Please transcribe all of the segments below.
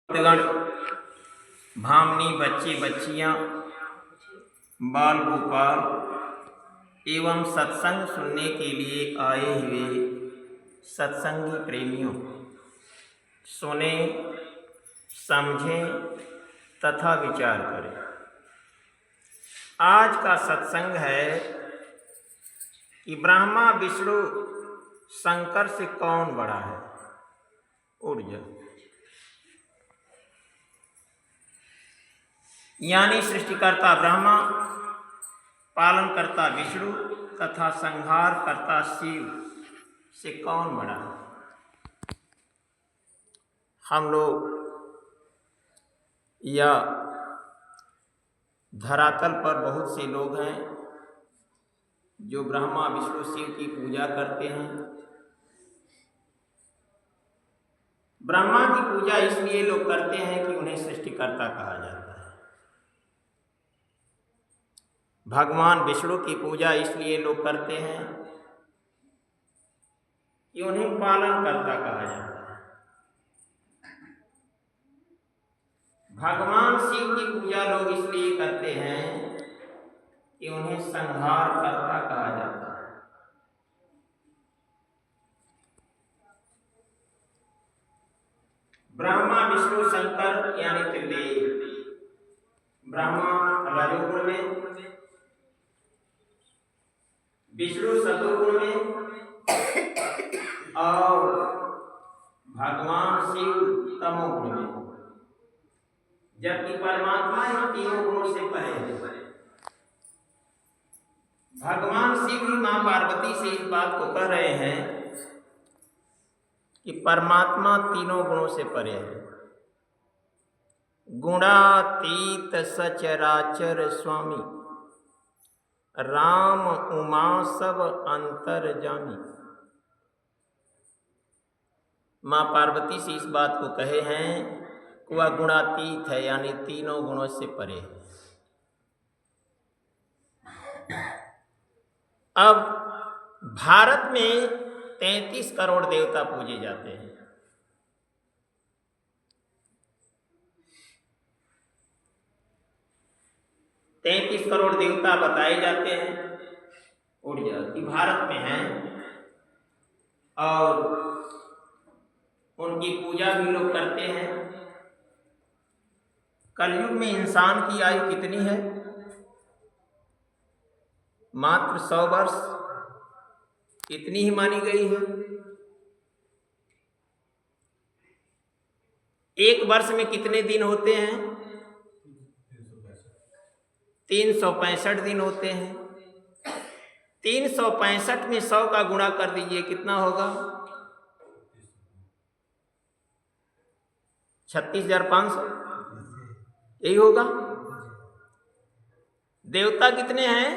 भक्तगण, भामनी, बच्चे बच्चियां, बाल गोपाल एवं सत्संग सुनने के लिए आए हुए सत्संगी प्रेमियों, सुने, समझें तथा विचार करें। आज का सत्संग है कि ब्रह्मा विष्णु शंकर से कौन बड़ा है। उठ जा। यानी सृष्टिकर्ता ब्रह्मा, पालनकर्ता विष्णु तथा संहारकर्ता शिव से कौन बड़ा है। हम लोग या धरातल पर बहुत से लोग हैं जो ब्रह्मा विष्णु शिव की पूजा करते हैं। ब्रह्मा की पूजा इसलिए लोग करते हैं कि उन्हें सृष्टिकर्ता कहा जाता है। भगवान विष्णु की पूजा इसलिए लोग करते हैं कि उन्हें पालनकर्ता कहा जाता है। भगवान शिव की पूजा लोग इसलिए करते हैं कि उन्हें संहारकर्ता कहा जाता है। ब्रह्मा विष्णु शंकर यानी त्रिदेव, ब्रह्मा रजोगुण में, विष्णु सतोगुण में और भगवान शिव तमोगुण में, जबकि परमात्मा इन तीनों गुणों से परे है। भगवान शिव ही मां पार्वती से इस बात को कह रहे हैं कि परमात्मा तीनों गुणों से परे है। गुणातीत सचराचर स्वामी, राम उमा सब अंतर्जामी। मां पार्वती से इस बात को कहे हैं कि वह गुणातीत है, यानी तीनों गुणों से परे है। अब भारत में 33 करोड़ देवता पूजे जाते हैं। तैंतीस करोड़ देवता बताए जाते हैं उड़िया कि भारत में हैं, और उनकी पूजा भी लोग करते हैं। कलयुग में इंसान की आयु कितनी है? मात्र 100 वर्ष, इतनी ही मानी गई है। एक वर्ष में कितने दिन होते हैं? 365 दिन होते हैं। 365 में 100 का गुणा कर दीजिए, कितना होगा? 36,500, यही होगा। देवता कितने हैं?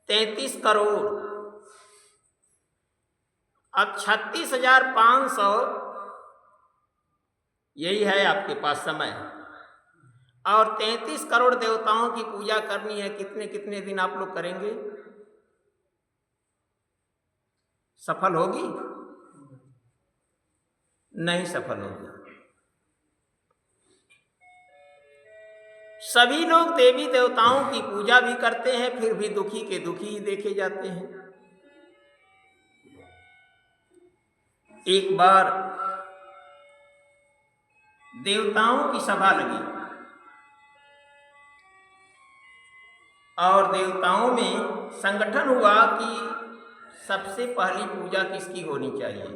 33 करोड़। अब 36,500 यही है आपके पास समय, और 33 करोड़ देवताओं की पूजा करनी है। कितने कितने दिन आप लोग करेंगे? सफल होगी? नहीं सफल होगी। सभी लोग देवी देवताओं की पूजा भी करते हैं, फिर भी दुखी के दुखी ही देखे जाते हैं। एक बार देवताओं की सभा लगी और देवताओं में संगठन हुआ कि सबसे पहली पूजा किसकी होनी चाहिए।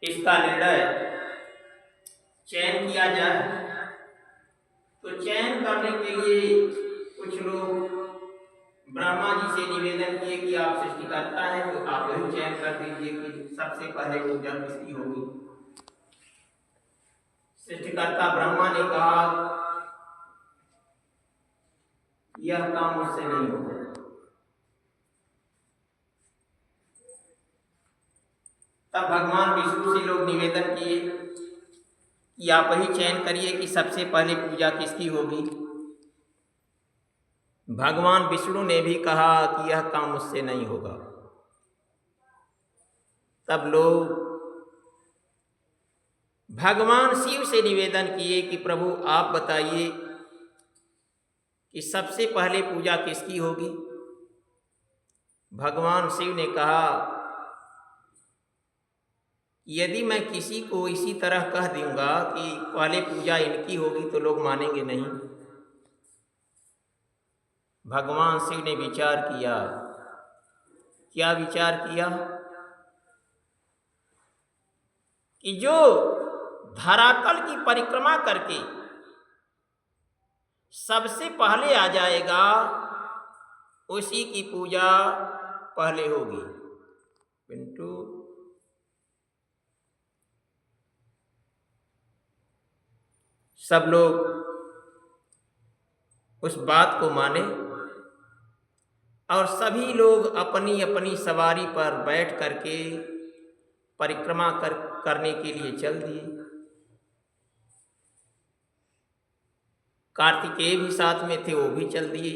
इसका निर्णय चयन किया जाए। तो चयन करने के लिए कुछ लोग ब्रह्मा जी से निवेदन किए कि आप सृष्टिकर्ता हैं, तो आप वही चयन कर दीजिए कि सबसे पहले पूजा किसकी होगी। सृष्टिकर्ता ब्रह्मा ने कहा यह काम मुझसे नहीं होगा। तब भगवान विष्णु से लोग निवेदन किए कि आप ही चयन करिए कि सबसे पहले पूजा किसकी होगी। भगवान विष्णु ने भी कहा कि यह काम मुझसे नहीं होगा। तब लोग भगवान शिव से निवेदन किए कि प्रभु आप बताइए कि सबसे पहले पूजा किसकी होगी। भगवान शिव ने कहा, यदि मैं किसी को इसी तरह कह दूंगा कि पहले पूजा इनकी होगी तो लोग मानेंगे नहीं। भगवान शिव ने विचार किया। क्या विचार किया? कि जो धरातल की परिक्रमा करके सबसे पहले आ जाएगा उसी की पूजा पहले होगी। पिंटू, सब लोग उस बात को माने और सभी लोग अपनी अपनी सवारी पर बैठ करके परिक्रमा करने के लिए चल दिए। कार्तिकेय भी साथ में थे, वो भी चल दिए।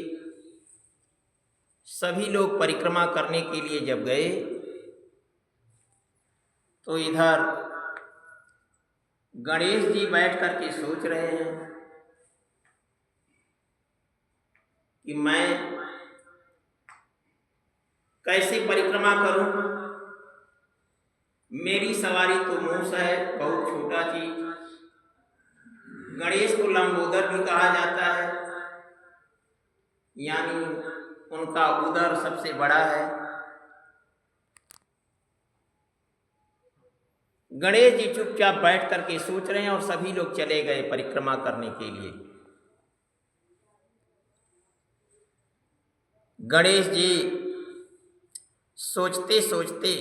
सभी लोग परिक्रमा करने के लिए जब गए तो इधर गणेश जी बैठ करके सोच रहे हैं कि मैं कैसे परिक्रमा करूं। मेरी सवारी तो मूस है, बहुत छोटा चीज। गणेश को लंबोदर भी कहा जाता है, यानी उनका उदर सबसे बड़ा है। गणेश जी चुपचाप बैठ करके सोच रहे हैं और सभी लोग चले गए परिक्रमा करने के लिए। गणेश जी सोचते सोचते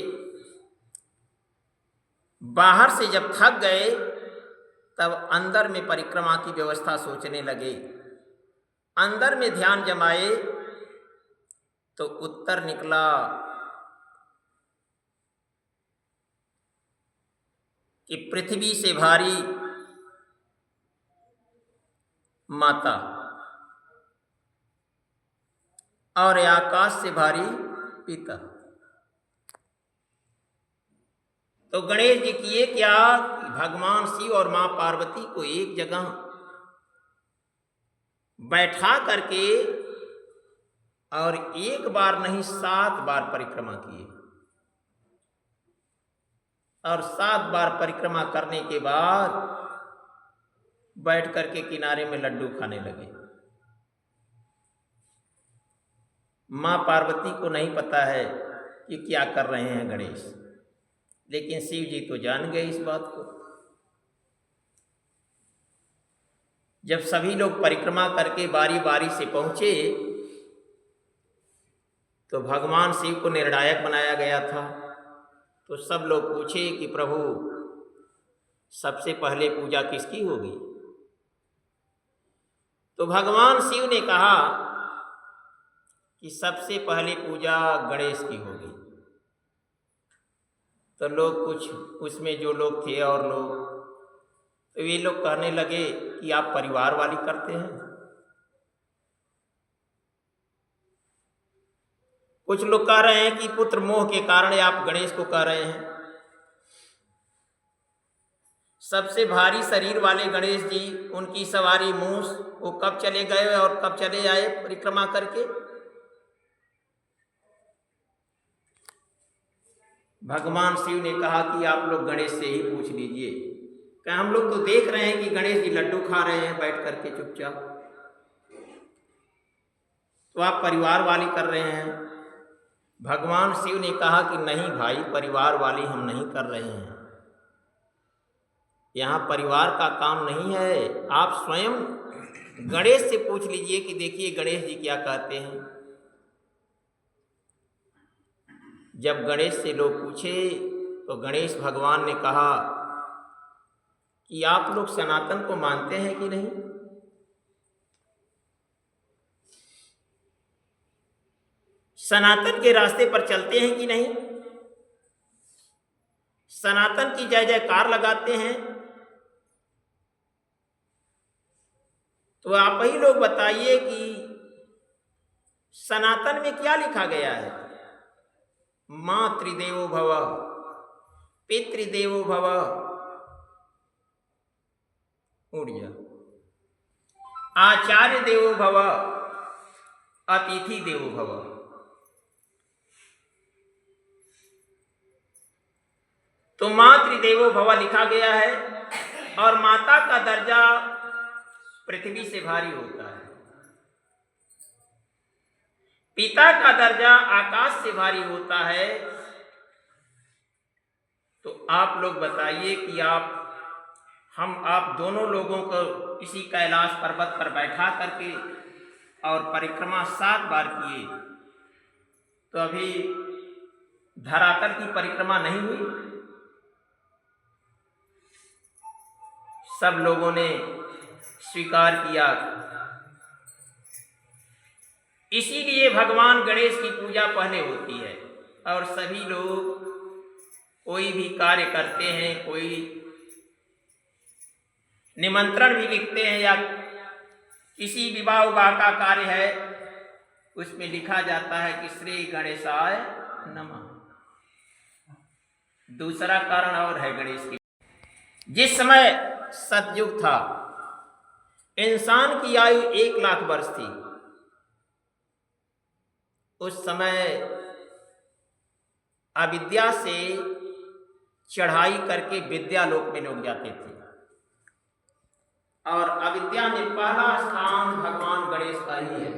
बाहर से जब थक गए तब अंदर में परिक्रमा की व्यवस्था सोचने लगे। अंदर में ध्यान जमाए तो उत्तर निकला कि पृथ्वी से भारी माता और आकाश से भारी पिता। तो गणेश जी किए क्या, भगवान शिव और मां पार्वती को एक जगह बैठा करके और एक बार नहीं 7 बार परिक्रमा किए। और 7 बार परिक्रमा करने के बाद बैठ करके किनारे में लड्डू खाने लगे। मां पार्वती को नहीं पता है कि क्या कर रहे हैं गणेश, लेकिन शिव जी तो जान गए इस बात को। जब सभी लोग परिक्रमा करके बारी बारी से पहुंचे तो भगवान शिव को निर्णायक बनाया गया था। तो सब लोग पूछे कि प्रभु सबसे पहले पूजा किसकी होगी। तो भगवान शिव ने कहा कि सबसे पहले पूजा गणेश की होगी। तो लोग कुछ उसमें जो लोग थे और लोग, तो वे लोग कहने लगे कि आप परिवार वाली करते हैं। कुछ लोग कह रहे हैं कि पुत्र मोह के कारण आप गणेश को कह रहे हैं। सबसे भारी शरीर वाले गणेश जी, उनकी सवारी मूस, वो कब चले गए और कब चले आए परिक्रमा करके। भगवान शिव ने कहा कि आप लोग गणेश से ही पूछ लीजिए, क्या हम लोग तो देख रहे हैं कि गणेश जी लड्डू खा रहे हैं बैठ करके चुपचाप, तो आप परिवार वाली कर रहे हैं। भगवान शिव ने कहा कि नहीं भाई, परिवार वाली हम नहीं कर रहे हैं। यहाँ परिवार का काम नहीं है। आप स्वयं गणेश से पूछ लीजिए कि देखिए गणेश जी क्या कहते हैं। जब गणेश से लोग पूछे तो गणेश भगवान ने कहा कि आप लोग सनातन को मानते हैं कि नहीं। सनातन के रास्ते पर चलते हैं कि नहीं। सनातन की जय जयकार लगाते हैं। तो आप ही लोग बताइए कि सनातन में क्या लिखा गया है। माँ त्रिदेवो भव, पितृदेवो भव, उड़ जा, आचार्य देवो भव, अतिथि देवो भव। तो मातृदेवो भव लिखा गया है, और माता का दर्जा पृथ्वी से भारी होता है, पिता का दर्जा आकाश से भारी होता है। तो आप लोग बताइए कि आप दोनों लोगों को इसी कैलाश पर्वत पर बैठा करके और परिक्रमा 7 बार किए, तो अभी धरातल की परिक्रमा नहीं हुई? सब लोगों ने स्वीकार किया। इसीलिए भगवान गणेश की पूजा पहले होती है, और सभी लोग कोई भी कार्य करते हैं, कोई निमंत्रण भी लिखते हैं, या किसी विवाह उवाह का कार्य है, उसमें लिखा जाता है कि श्री गणेशाय नमः। दूसरा कारण और है गणेश की। जिस समय सतयुग था, इंसान की आयु 1 लाख वर्ष थी। उस समय अविद्या से चढ़ाई करके विद्यालोक में लोग जाते थे, और अविद्या में पहला स्थान भगवान गणेश का ही है।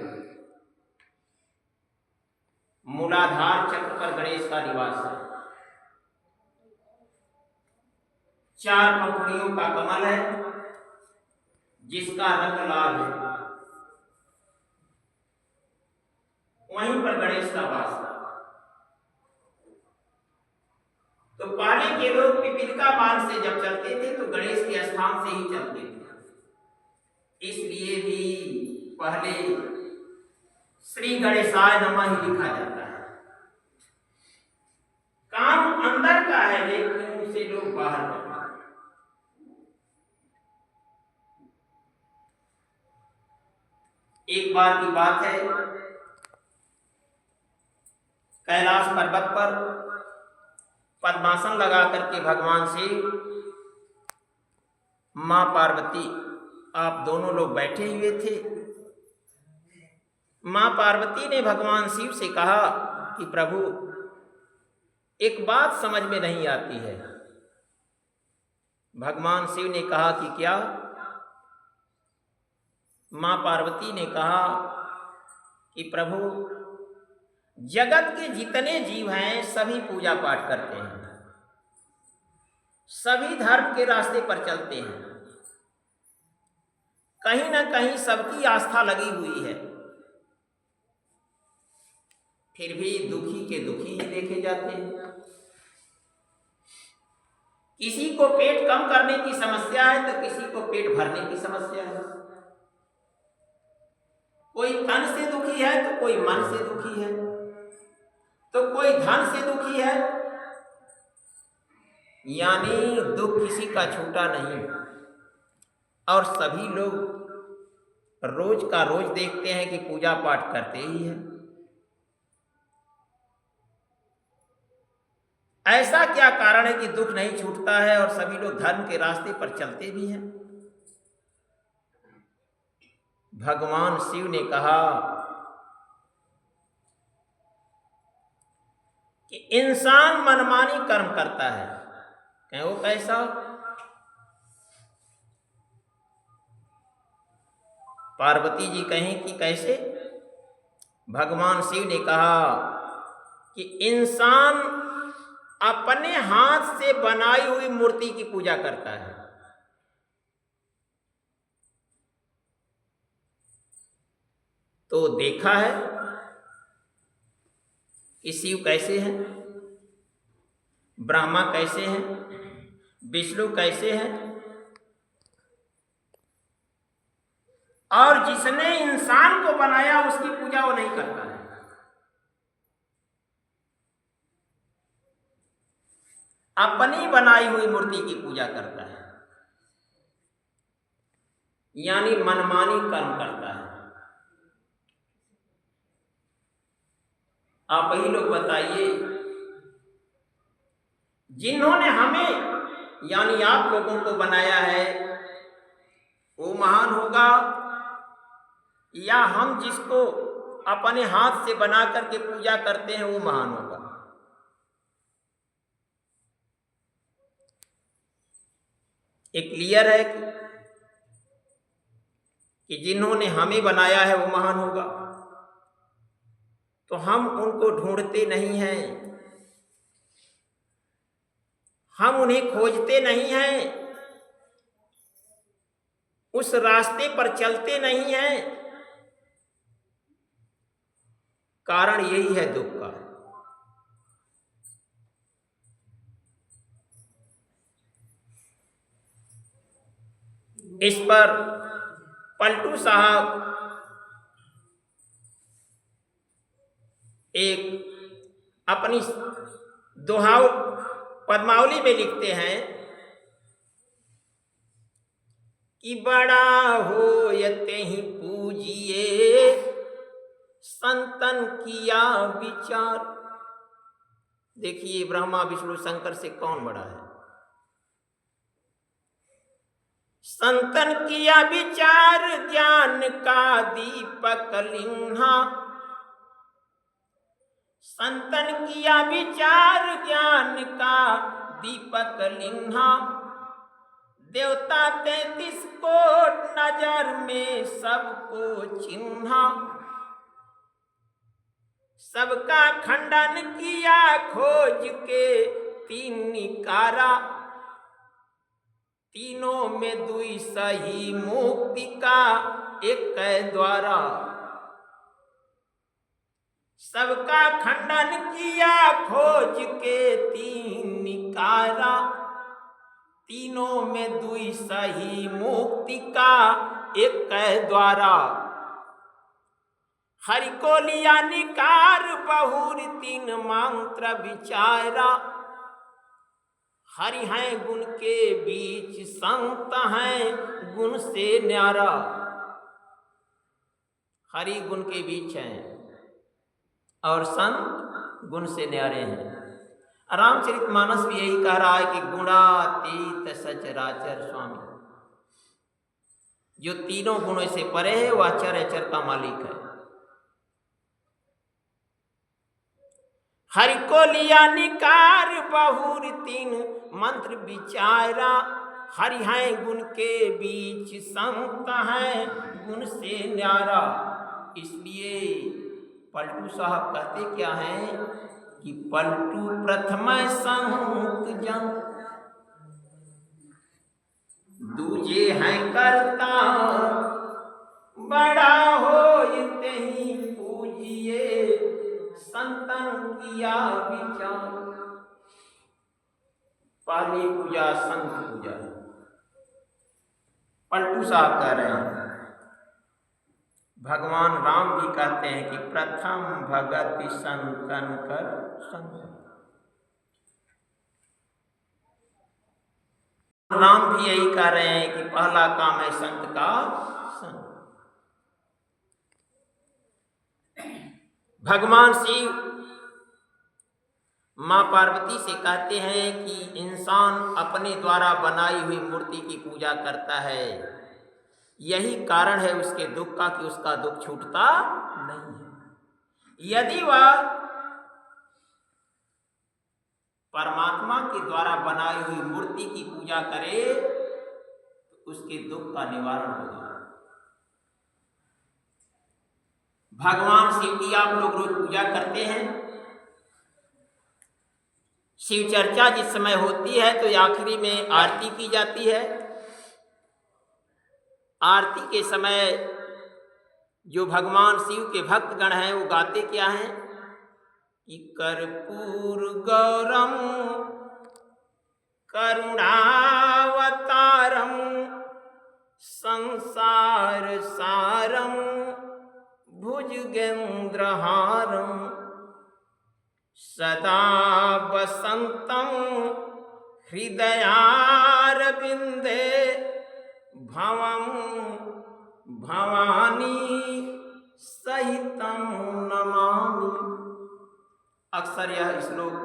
मूलाधार चक्र पर गणेश का निवास है। 4 पंखुड़ियों का कमल है, जिसका रंग लाल है, वहीं पर गणेश का वास है। तो पहले के लोग पिपीलिका मार्ग से जब चलते थे तो गणेश के स्थान से ही चलते थे। इसलिए भी पहले श्री गणेशाय नमः ही लिखा जाता है। काम अंदर का है, लेकिन उसे लोग बाहर करते हैं। एक बार की बात है, कैलाश पर्वत पर पद्मासन लगा करके भगवान शिव, मां पार्वती, आप दोनों लोग बैठे हुए थे। मां पार्वती ने भगवान शिव से कहा कि प्रभु, एक बात समझ में नहीं आती है। भगवान शिव ने कहा कि क्या? मां पार्वती ने कहा कि प्रभु, जगत के जितने जीव हैं सभी पूजा पाठ करते हैं, सभी धर्म के रास्ते पर चलते हैं, कहीं ना कहीं सबकी आस्था लगी हुई है, फिर भी दुखी के दुखी ही देखे जाते हैं। किसी को पेट कम करने की समस्या है तो किसी को पेट भरने की समस्या है। कोई तन से दुखी है तो कोई मन से दुखी है, तो कोई धन से दुखी है। यानी दुख किसी का छूटा नहीं, और सभी लोग रोज का रोज देखते हैं कि पूजा पाठ करते ही हैं। ऐसा क्या कारण है कि दुख नहीं छूटता है और सभी लोग धर्म के रास्ते पर चलते भी हैं? भगवान शिव ने कहा कि इंसान मनमानी कर्म करता है। कहें वो कैसा? पार्वती जी कहें कि कैसे? भगवान शिव ने कहा कि इंसान अपने हाथ से बनाई हुई मूर्ति की पूजा करता है। तो देखा है कि शिव कैसे हैं, ब्रह्मा कैसे हैं, विष्णु कैसे हैं, और जिसने इंसान को बनाया उसकी पूजा वो नहीं करता है। अपनी बनाई हुई मूर्ति की पूजा करता है, यानी मनमानी कर्म करता है। आप ही लोग बताइए, जिन्होंने हमें यानी आप लोगों को बनाया है वो महान होगा, या हम जिसको अपने हाथ से बना करके पूजा करते हैं वो महान होगा? ये क्लियर है कि जिन्होंने हमें बनाया है वो महान होगा। तो हम उनको ढूंढते नहीं हैं, हम उन्हें खोजते नहीं हैं, उस रास्ते पर चलते नहीं हैं। कारण यही है दुख का। इस पर पलटू साहब एक अपनी दोहा पद्मावली में लिखते हैं कि बड़ा हो यते ही पूजिए संतन किया विचार। देखिए ब्रह्मा विष्णु शंकर से कौन बड़ा है? संतन किया विचार ज्ञान का दीपक लिन्हा। संतन किया विचार ज्ञान का दीपक लिन्हा। देवता 33 कोट नजर में सबको चिन्हा। सबका खंडन किया खोज के 3 निकारा। तीनों में दुई सही मुक्ति का एक द्वारा। सबका खंडन किया खोज के 3 निकारा। तीनों में दुई सही मुक्ति का एक द्वारा। हरि को लिया निकार बहुर 3 मंत्र विचारा। हरि हैं गुण के बीच संत हैं गुण से न्यारा। हरि गुण के बीच हैं और संत गुण से न्यारे हैं। रामचरितमानस भी यही कह रहा है कि गुणातीत सचराचर स्वामी। जो तीनों गुणों से परे है वह अचर अचर का मालिक है। हरि को लिया निकार बहुर 3 मंत्र विचारा। हरि हैं गुण के बीच संत हैं गुण से न्यारा। इसलिए पलटू साहब कहते क्या हैं कि पलटू प्रथम संत जन दूजे हैं करता। बड़ा हो ही पूजिए संतन किया विचार। पहली पूजा संत पूजा। पलटू साहब कह रहे हैं। भगवान राम भी कहते हैं कि प्रथम भगति संतन कर संग। राम भी यही कह रहे हैं कि पहला काम है संत का संग। भगवान शिव मां पार्वती से कहते हैं कि इंसान अपने द्वारा बनाई हुई मूर्ति की पूजा करता है। यही कारण है उसके दुख का कि उसका दुख छूटता नहीं है। यदि वह परमात्मा के द्वारा बनाई हुई मूर्ति की पूजा करे तो उसके दुख का निवारण होगा। भगवान शिव की आप लोग रोज पूजा करते हैं। शिव चर्चा जिस समय होती है तो आखिरी में आरती की जाती है। आरती के समय जो भगवान शिव के भक्तगण हैं वो गाते क्या हैं कि कर्पूर गौरम करुणावतारम संसार सारम भुजगेंद्रहारम सदा वसंतम हृदयारविंदे भवम भवानी सहितम नमामि। अक्सर यह श्लोक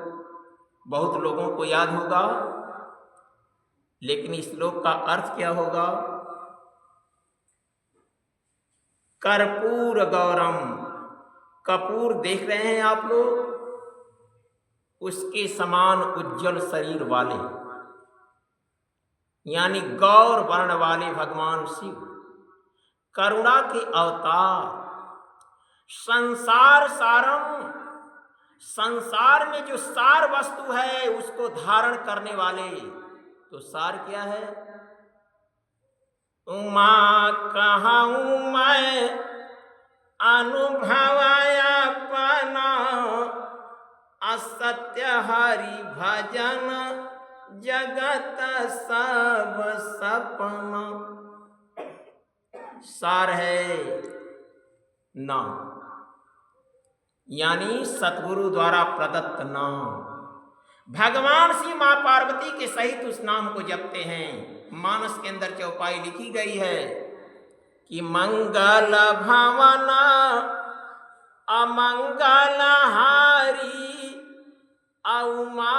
बहुत लोगों को याद होगा, लेकिन इस श्लोक का अर्थ क्या होगा? कर्पूर गौरम, कपूर देख रहे हैं आप लोग, उसके समान उज्जवल शरीर वाले, यानी गौर वर्ण वाले भगवान शिव, करुणा के अवतार, संसार सारम, संसार में जो सार वस्तु है उसको धारण करने वाले। तो सार क्या है? उमा कहूँ मैं अनुभवाया पना, असत्य हरि भजन जगत सब सपना। सार है नाम, यानी सतगुरु द्वारा प्रदत्त नाम। भगवान श्री मां पार्वती के सहित उस नाम को जपते हैं। मानस के अंदर चौपाई लिखी गई है कि मंगल भवन अमंगल हारी, औमा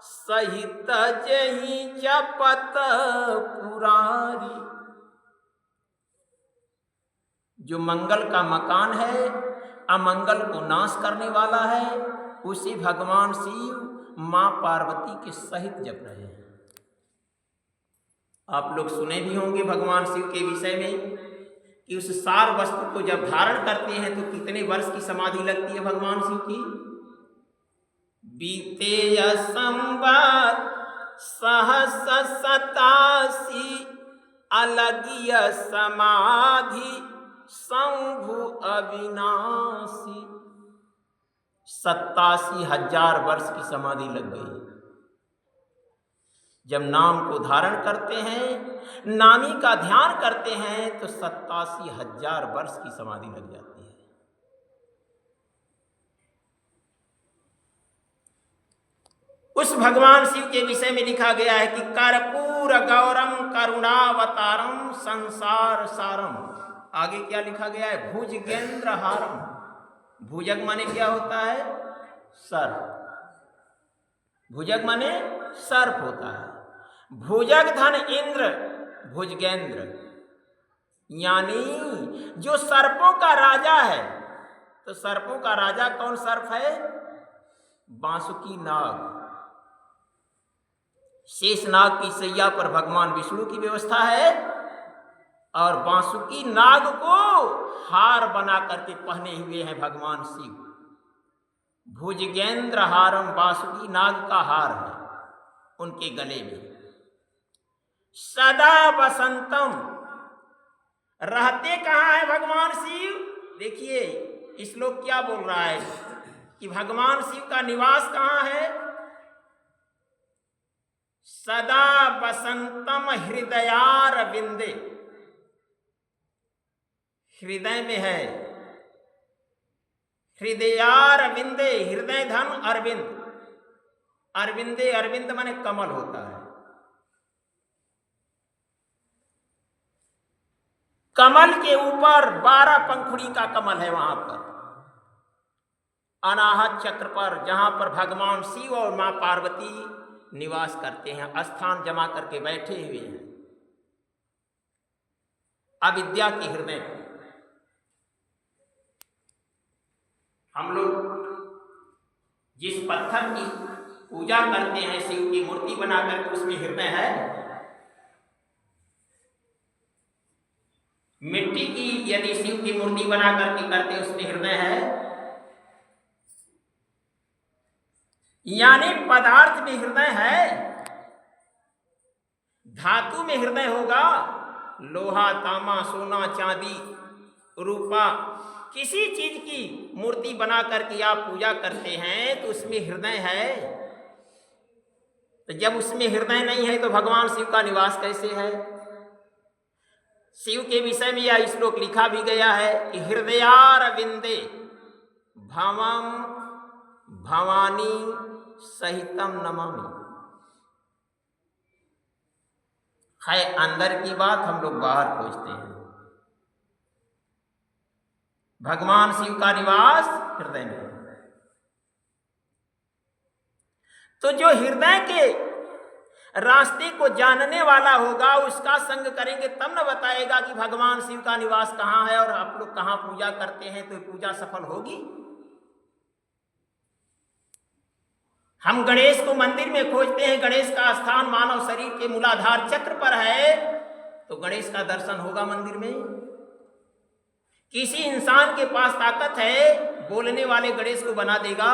सहित जही जपत पुरारी। जो मंगल का मकान है, अमंगल को नाश करने वाला है, उसी भगवान शिव मां पार्वती के सहित जप रहे हैं। आप लोग सुने भी होंगे भगवान शिव के विषय में कि उस सार वस्तु को जब धारण करते हैं तो कितने वर्ष की समाधि लगती है भगवान शिव की? बीते संवत सहस 87 अलगिय समाधि शंभु अविनाशी। 87,000 वर्ष की समाधि लग गई। जब नाम को धारण करते हैं, नामी का ध्यान करते हैं तो 87,000 वर्ष की समाधि लग जाती है। उस भगवान शिव के विषय में लिखा गया है कि कर्पूर गौरम करुणावतारम संसार सारम। आगे क्या लिखा गया है? भुजगेंद्र हारम। भुजग माने क्या होता है? सर्प। भुजग माने सर्प होता है। भुजग धन इंद्र भुजगेंद्र, यानी जो सर्पों का राजा है। तो सर्पों का राजा कौन सर्प है? बांसुकी नाग। शेषनाग की सैया पर भगवान विष्णु की व्यवस्था है और बांसुकी नाग को हार बना करके पहने हुए हैं भगवान शिव। भुजगेंद्र हारम, बांसुकी नाग का हार है उनके गले में। सदा बसंतम, रहते कहाँ है भगवान शिव? देखिए इस श्लोक क्या बोल रहा है कि भगवान शिव का निवास कहाँ है? सदा बसंतम हृदयार विंदे, हृदय में है। हृदयार विंदे, हृदय धन अरविंद। अरविंदे, अरविंद माने कमल होता है। कमल के ऊपर 12 पंखुड़ी का कमल है। वहां पर अनाहत चक्र पर, जहां पर भगवान शिव और मां पार्वती निवास करते हैं, स्थान जमा करके बैठे हुए हैं अविद्या के हृदय पर। हम लोग जिस पत्थर की पूजा करते हैं, शिव की मूर्ति बनाकर, उसमें हृदय है। मिट्टी की यदि शिव की मूर्ति बना करके करते, उसमें हृदय है। यानी पदार्थ में हृदय है, धातु में हृदय होगा। लोहा, तांबा, सोना, चांदी, रूपा, किसी चीज की मूर्ति बना करके आप पूजा करते हैं तो उसमें हृदय है। तो जब उसमें हृदय नहीं है तो भगवान शिव का निवास कैसे है? शिव के विषय में यह श्लोक लिखा भी गया है कि हृदयार विंदे भवम भवानी सहितम नमामि। है अंदर की बात, हम लोग बाहर खोजते हैं। भगवान शिव का निवास हृदय में। तो जो हृदय के रास्ते को जानने वाला होगा उसका संग करेंगे तब न बताएगा कि भगवान शिव का निवास कहाँ है और आप लोग कहाँ पूजा करते हैं, तो पूजा सफल होगी। हम गणेश को मंदिर में खोजते हैं, गणेश का स्थान मानव शरीर के मूलाधार चक्र पर है, तो गणेश का दर्शन होगा मंदिर में। किसी इंसान के पास ताकत है, बोलने वाले गणेश को बना देगा।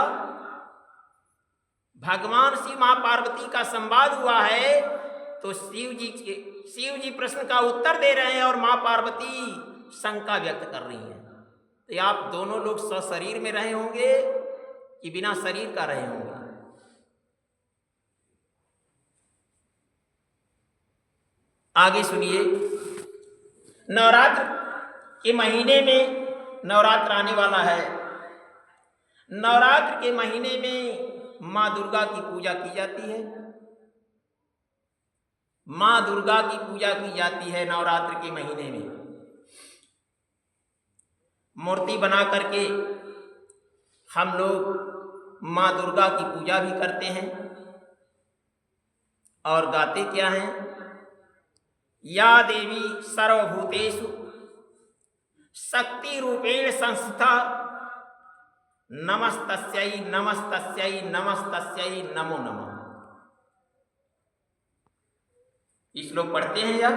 भगवान शिव मां पार्वती का संवाद हुआ है, तो शिव जी प्रश्न का उत्तर दे रहे हैं और मां पार्वती शंका व्यक्त कर रही हैं। तो आप दोनों लोग सशरीर में रहे होंगे कि बिना शरीर का रहे होंगे? आगे सुनिए। नवरात्र के महीने में, नवरात्र आने वाला है, नवरात्र के महीने में माँ दुर्गा की पूजा की जाती है। माँ दुर्गा की पूजा की जाती है नवरात्र के महीने में। मूर्ति बना करके हम लोग माँ दुर्गा की पूजा भी करते हैं और गाते क्या हैं? या देवी सर्वभूतेषु शक्ति रूपेण संस्थिता नमस्तस्यै नमस्तस्यै नमस्तस्यै नमो नमः। इस लोग पढ़ते हैं यार,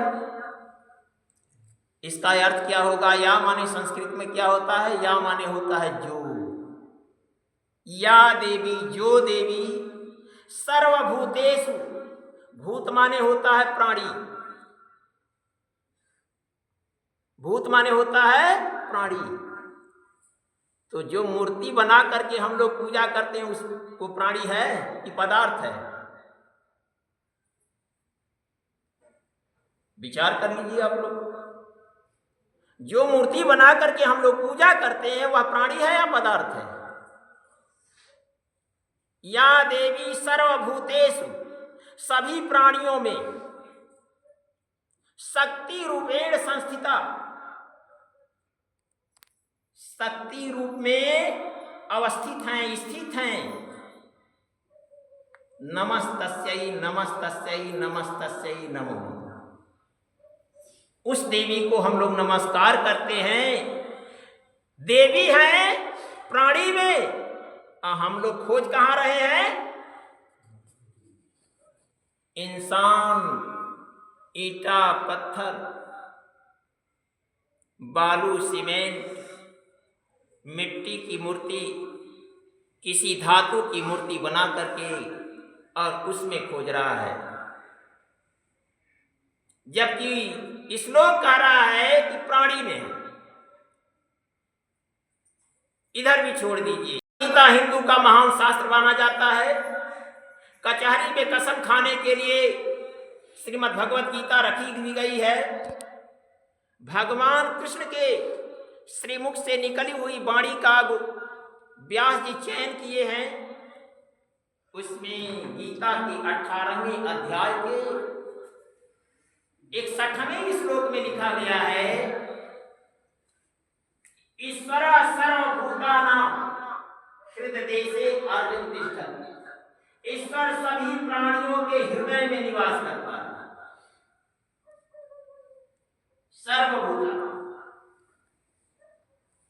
इसका अर्थ क्या होगा? या माने संस्कृत में क्या होता है? या माने होता है जो। या देवी, जो देवी, सर्वभूतेषु, भूत माने होता है प्राणी, भूत माने होता है प्राणी। तो जो मूर्ति बना करके हम लोग पूजा करते हैं उसको प्राणी है कि पदार्थ है? विचार कर लीजिए आप लोग। जो मूर्ति बना करके हम लोग पूजा करते हैं वह प्राणी है या पदार्थ है? या देवी सर्वभूतेषु, सभी प्राणियों में, शक्ति रूपेण संस्थिता, शक्ति रूप में अवस्थित हैं, स्थित हैं। नमस्तस्यै नमस्तस्यै नमस्तस्यै नमो। उस देवी को हम लोग नमस्कार करते हैं। देवी है प्राणी में, हम लोग खोज कहाँ रहे हैं? इंसान, ईटा पत्थर, बालू सीमेंट, मिट्टी की मूर्ति, किसी धातु की मूर्ति बना करके और उसमें खोज रहा है। जबकि श्लोक कह रहा है कि प्राणी में। इधर भी छोड़ दीजिए। गीता हिंदू का महान शास्त्र माना जाता है। कचहरी में कसम खाने के लिए श्रीमद् भगवत गीता रखी भी गई है। भगवान कृष्ण के श्रीमुख से निकली हुई वाणी का व्यास जी चयन किए हैं। उसमें गीता के 18वें अध्याय के 61वें श्लोक में लिखा गया है, ईश्वर सर्वभूतानां हृदयदेशे अर्जुन तिष्ठति। ईश्वर सभी प्राणियों के हृदय में निवास करता है। सर्वभूतानां,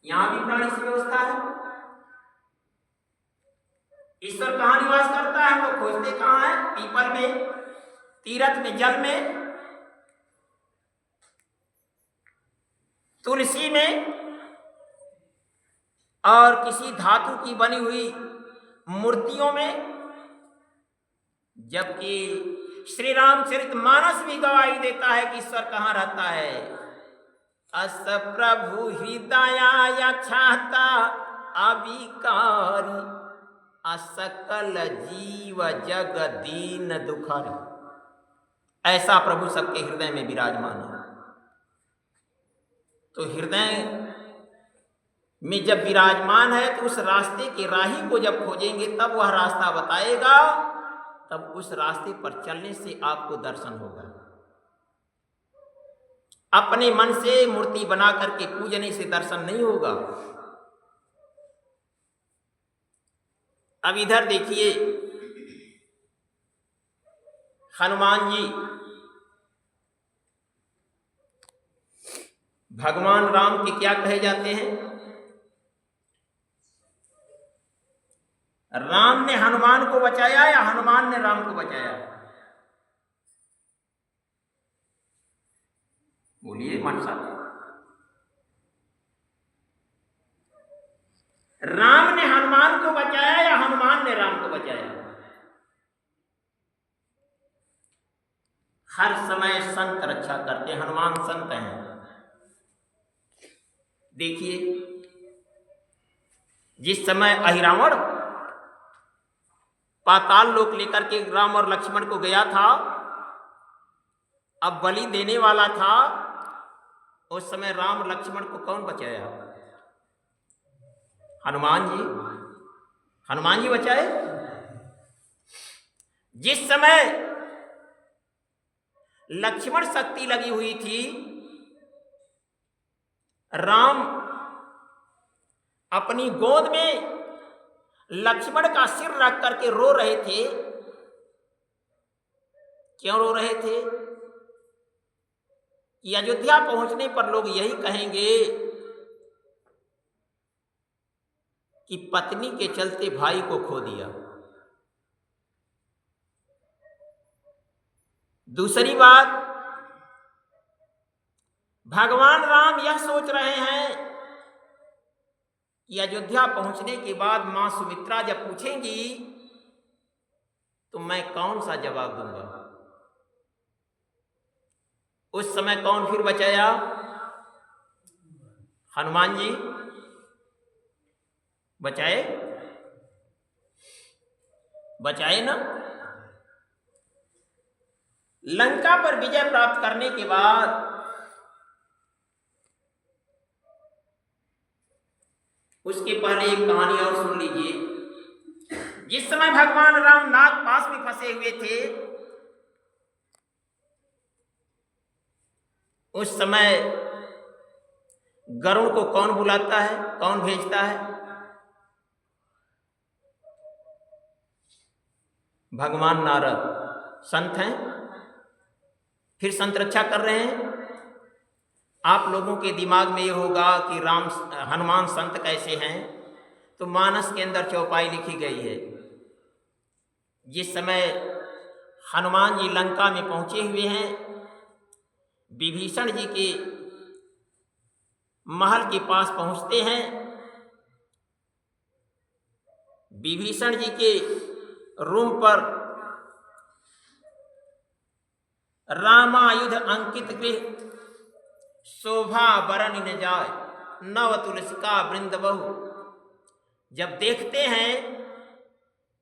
यहां भी प्राणी की व्यवस्था है। ईश्वर कहां निवास करता है? हम लोग खोजते कहां है? पीपल में, तीर्थ में, जल में, तुलसी में और किसी धातु की बनी हुई मूर्तियों में। जबकि श्री रामचरितमानस भी गवाही देता है कि ईश्वर कहाँ रहता है। अस प्रभु हृदया छाता अविकारी, असकल जीव जग दीन दुखारी। ऐसा प्रभु सबके हृदय में विराजमान है। तो हृदय में जब विराजमान है तो उस रास्ते के राही को जब खोजेंगे तब वह रास्ता बताएगा, तब उस रास्ते पर चलने से आपको दर्शन होगा। अपने मन से मूर्ति बना करके पूजने से दर्शन नहीं होगा। अब इधर देखिए, हनुमान जी भगवान राम के क्या कहे जाते हैं? राम ने हनुमान को बचाया या हनुमान ने राम को बचाया? बोलिए मत साहब। राम ने हनुमान को बचाया या हनुमान ने राम को बचाया? हर समय संत रक्षा करते, हनुमान संत हैं। देखिए, जिस समय अहिरावण पाताल लोक लेकर के राम और लक्ष्मण को गया था, अब बलि देने वाला था, उस समय राम लक्ष्मण को कौन बचाया? हनुमान जी। हनुमान जी बचाए। जिस समय लक्ष्मण शक्ति लगी हुई थी, राम अपनी गोद में लक्ष्मण का सिर रख करके रो रहे थे। क्यों रो रहे थे? कि अयोध्या पहुंचने पर लोग यही कहेंगे कि पत्नी के चलते भाई को खो दिया। दूसरी बात, भगवान राम यह सोच रहे हैं कि अयोध्या पहुंचने के बाद मां सुमित्रा जब पूछेंगी तो मैं कौन सा जवाब दूंगा। उस समय कौन फिर बचाया? हनुमान जी बचाए। बचाए ना। लंका पर विजय प्राप्त करने के बाद उसके पहले एक कहानी और सुन लीजिए। जिस समय भगवान राम नाग पास में फंसे हुए थे, उस समय गरुड़ को कौन बुलाता है, कौन भेजता है? भगवान नारद। संत हैं, फिर संत रक्षा कर रहे हैं। आप लोगों के दिमाग में ये होगा कि हनुमान संत कैसे हैं, तो मानस के अंदर चौपाई लिखी गई है। जिस समय हनुमान जी लंका में पहुंचे हुए हैं, विभीषण जी के महल के पास पहुंचते हैं। विभीषण जी के रूम पर रामायुध अंकित गृह, शोभा बरन न जाय, नव तुलसिका वृंद बहु। जब देखते हैं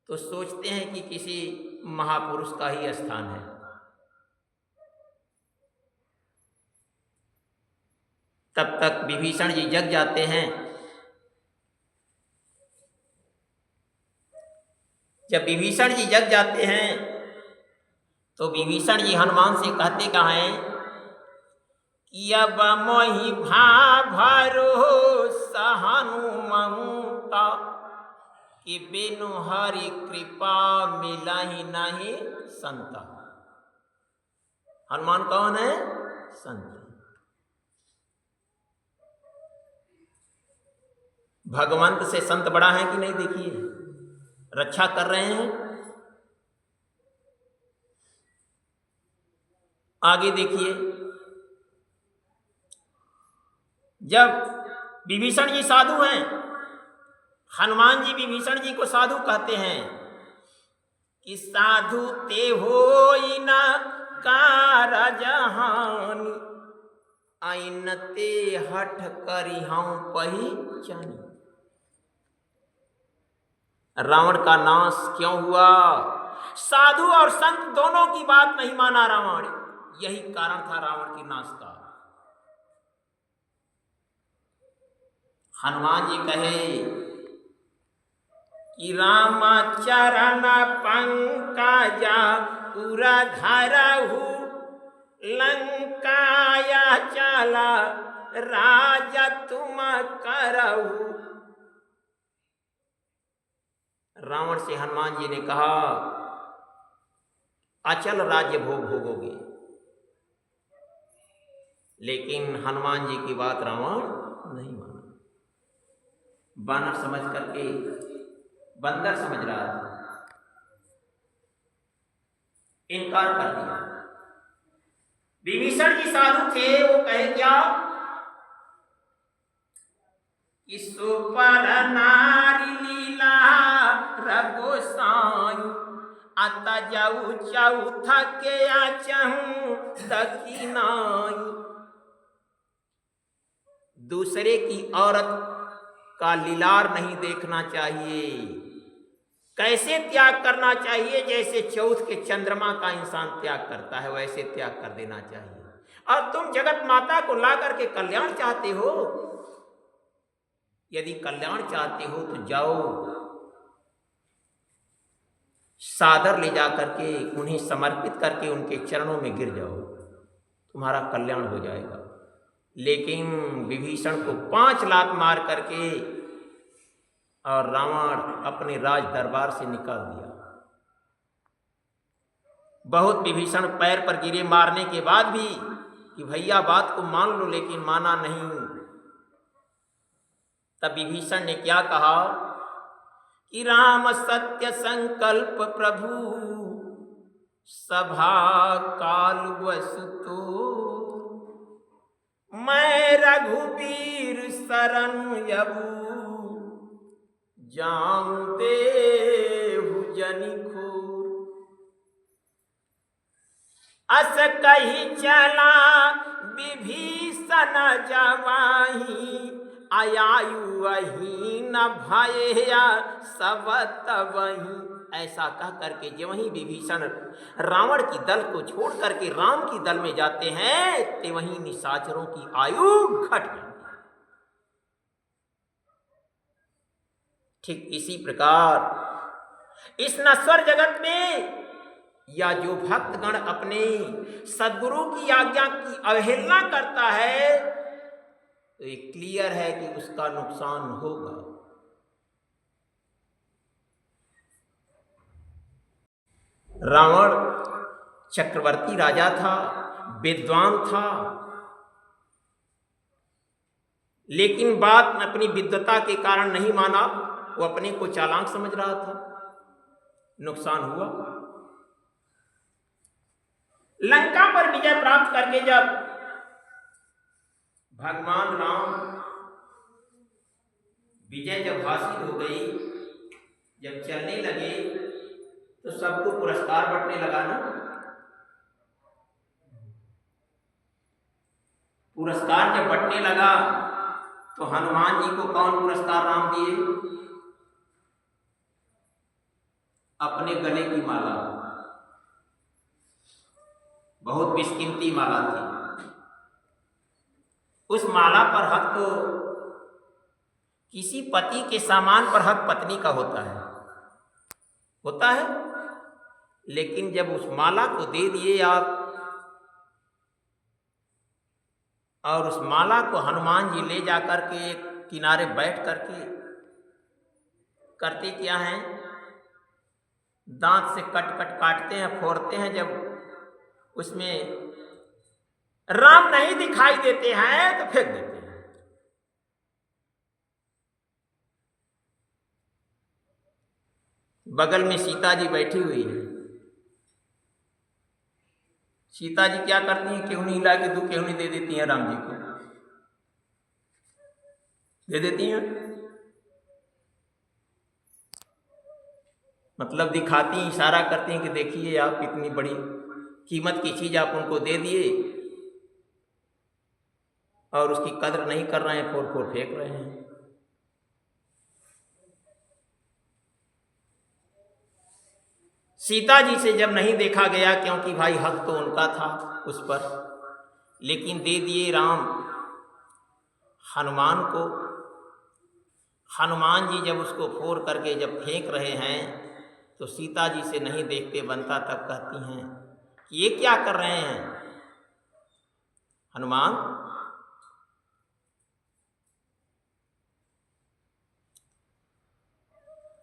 तो सोचते हैं कि किसी महापुरुष का ही स्थान है। तब तक विभीषण जी जग जाते हैं। जब विभीषण जी जग जाते हैं तो विभीषण जी हनुमान से कहते कहाँ हैं कि अब मोहि भा भरोसा हनुमंता, कि बिनु हरि कृपा मिलहि नहीं संता। हनुमान कौन है? संत। भगवंत से संत बड़ा है कि नहीं? देखिए, रक्षा कर रहे हैं। आगे देखिए, जब विभीषण जी साधु हैं, हनुमान जी विभीषण जी को साधु कहते हैं कि साधु ते होई न कारज हानि, आइन ते हठ करी हम पहिचानी। रावण का नाश क्यों हुआ? साधु और संत दोनों की बात नहीं माना रावण। यही कारण था रावण के नाश का। हनुमान जी कहे कि राम चरण पंकजा पूरा धरहु, लंकाया चला राजा तुम करहु। रावण से हनुमान जी ने कहा, अचल राज्य भोग भोगोगे। लेकिन हनुमान जी की बात रावण नहीं माना। बानर समझ करके, बंदर समझ रहा था, इनकार कर दिया। विभीषण जी साधु थे, वो कहे क्या कि सुपर नारी लीला रघुसाई आता जाऊ चाऊ थके आचहूं दखिनाई। दूसरे की औरत का लीलार नहीं देखना चाहिए। कैसे त्याग करना चाहिए? जैसे चौथ के चंद्रमा का इंसान त्याग करता है, वैसे त्याग कर देना चाहिए। और तुम जगत माता को ला करके कल्याण चाहते हो। यदि कल्याण चाहते हो तो जाओ, सादर ले जा करके उन्हें समर्पित करके उनके चरणों में गिर जाओ, तुम्हारा कल्याण हो जाएगा। लेकिन विभीषण को 5 लात मार करके और रावण अपने राज दरबार से निकाल दिया। बहुत विभीषण पैर पर गिरे मारने के बाद भी कि भैया बात को मान लो, लेकिन माना नहीं। तब विभीषण ने क्या कहा कि राम सत्य संकल्प प्रभु सभा काल वसुतो, मैं रघुबीर शरण यबू जाऊं देहु जनिखोर। अस कही चला विभीषण जवाही, आयु अही न भया सब तबही। ऐसा कह करके जो वहीं विभीषण रावण की दल को छोड़ करके राम की दल में जाते हैं, ते वहीं निशाचरों की आयु घट जाती है। ठीक इसी प्रकार इस नश्वर जगत में या जो भक्तगण अपने सद्गुरु की आज्ञा की अवहेलना करता है, तो ये क्लियर है कि उसका नुकसान होगा। रावण चक्रवर्ती राजा था, विद्वान था, लेकिन बात अपनी विद्वता के कारण नहीं माना। वो अपने को चालाक समझ रहा था, नुकसान हुआ। लंका पर विजय प्राप्त करके जब भगवान राम विजय जब हासिल हो गई, जब चलने लगे तो सबको पुरस्कार बंटने लगा ना। पुरस्कार जब बंटने लगा तो हनुमान जी को कौन पुरस्कार राम दिए? अपने गले की माला, बहुत बेशकीमती माला थी। उस माला पर हक तो किसी पति के सामान पर हक पत्नी का होता है। लेकिन जब उस माला को दे दिए आप, और उस माला को हनुमान जी ले जाकर के एक किनारे बैठ करके करते क्या हैं, दांत से कट कट काटते हैं, फोड़ते हैं। जब उसमें राम नहीं दिखाई देते हैं तो फेंक देते हैं। बगल में सीता जी बैठी हुई है। सीता जी क्या करती हैं? क्यों नहीं ला के दो, क्यों नहीं दे देती हैं राम जी को? दे देती हैं, मतलब दिखाती, इशारा करती हैं कि देखिए आप इतनी बड़ी कीमत की चीज आप उनको दे दिए और उसकी कदर नहीं कर रहे हैं, फोड़ फोड़ फेंक रहे हैं। सीता जी से जब नहीं देखा गया, क्योंकि भाई हक तो उनका था उस पर, लेकिन दे दिए राम हनुमान को। हनुमान जी जब उसको फोड़ करके जब फेंक रहे हैं तो सीता जी से नहीं देखते बनता, तब कहती हैं कि ये क्या कर रहे हैं हनुमान?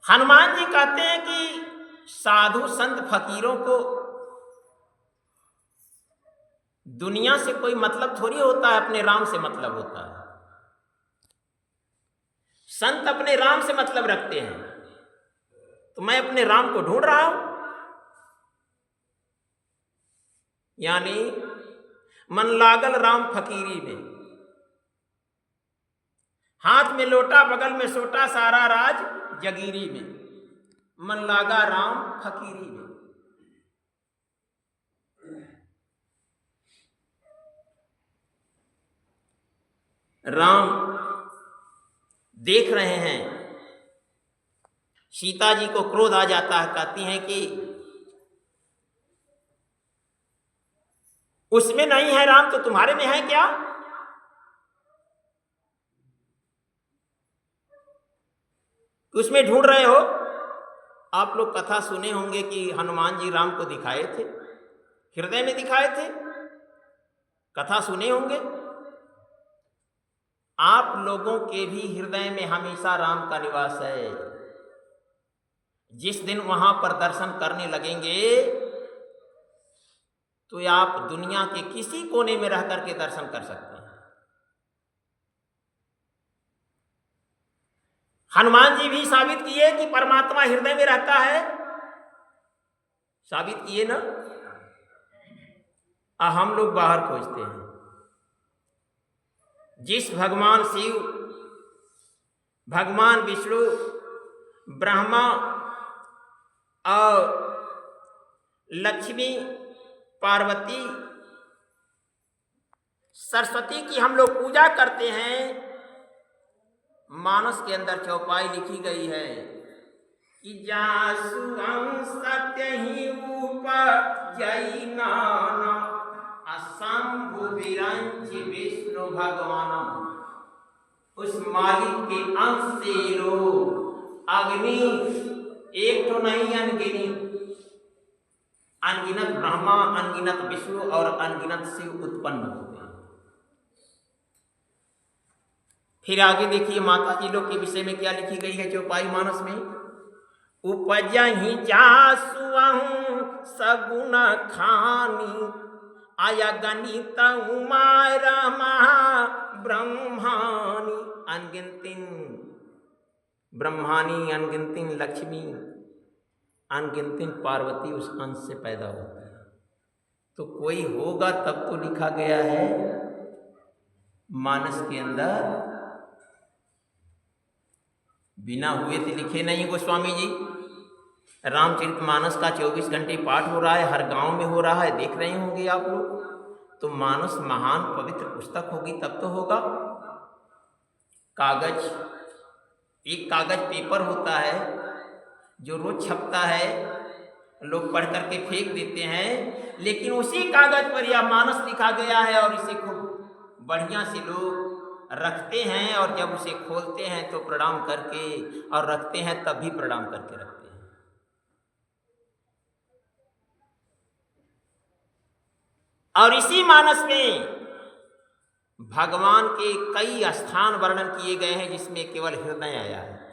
हनुमान जी कहते हैं कि साधु संत फकीरों को दुनिया से कोई मतलब थोड़ी होता है, अपने राम से मतलब होता है। संत अपने राम से मतलब रखते हैं। तो मैं अपने राम को ढूंढ रहा हूं, यानी मन लागल राम फकीरी में, हाथ में लोटा बगल में सोटा, सारा राज जगीरी में, मन लागा राम फकीरी में। राम देख रहे हैं, सीता जी को क्रोध आ जाता है, कहती हैं कि उसमें नहीं है राम तो तुम्हारे में है क्या? उसमें ढूंढ रहे हो? आप लोग कथा सुने होंगे कि हनुमान जी राम को दिखाए थे, हृदय में दिखाए थे, कथा सुने होंगे। आप लोगों के भी हृदय में हमेशा राम का निवास है। जिस दिन वहां पर दर्शन करने लगेंगे तो आप दुनिया के किसी कोने में रह करके दर्शन कर सकते हैं। हनुमान जी भी साबित किए कि परमात्मा हृदय में रहता है, साबित किए ना। हम लोग बाहर खोजते हैं। जिस भगवान शिव, भगवान विष्णु, ब्रह्मा और लक्ष्मी, पार्वती, सरस्वती की हम लोग पूजा करते हैं, मानस के अंदर चौपाई लिखी गई है कि जासु सत्य ही उपजई नाना असंभु विरंच विष्णु भगवान। उस मालिक के अंश से लोग अग्नि एक तो नहीं अनगिनत, अनगिनत ब्रह्मा, अनगिनत विष्णु और अनगिनत शिव उत्पन्न होते हैं। फिर आगे देखिए माता जी लोग के विषय में क्या लिखी गई है चौपाई मानस में। उपजहि जासुअहु सगुन खानी, आया गणित उमाय रमा ब्रह्मानी। अनगिनतिन ब्रह्मानी, अनगिनतिन लक्ष्मी, अनगिनतिन पार्वती उस अंश से पैदा होती है। तो कोई होगा तब तो लिखा गया है मानस के अंदर, बिना हुए तो लिखे नहीं गोस्वामी जी। रामचरितमानस का 24 घंटे पाठ हो रहा है, हर गांव में हो रहा है, देख रहे होंगे आप लोग। तो मानस महान पवित्र पुस्तक होगी तब तो होगा। कागज, एक कागज पेपर होता है जो रोज छपता है, लोग पढ़ करके फेंक देते हैं, लेकिन उसी कागज पर यह मानस लिखा गया है और इसे खूब बढ़िया से लोग रखते हैं, और जब उसे खोलते हैं तो प्रणाम करके, और रखते हैं तब भी प्रणाम करके रखते हैं। और इसी मानस में भगवान के कई स्थान वर्णन किए गए हैं जिसमें केवल हृदय आया है।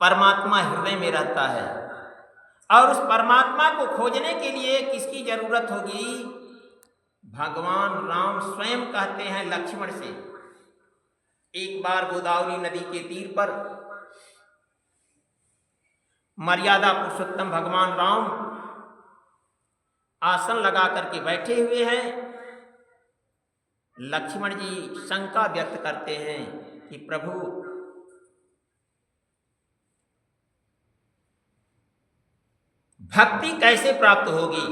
परमात्मा हृदय में रहता है, और उस परमात्मा को खोजने के लिए किसकी जरूरत होगी? भगवान राम स्वयं कहते हैं लक्ष्मण से। एक बार गोदावरी नदी के तीर पर मर्यादा पुरुषोत्तम भगवान राम आसन लगा करके बैठे हुए हैं। लक्ष्मण जी शंका व्यक्त करते हैं कि प्रभु, भक्ति कैसे प्राप्त होगी?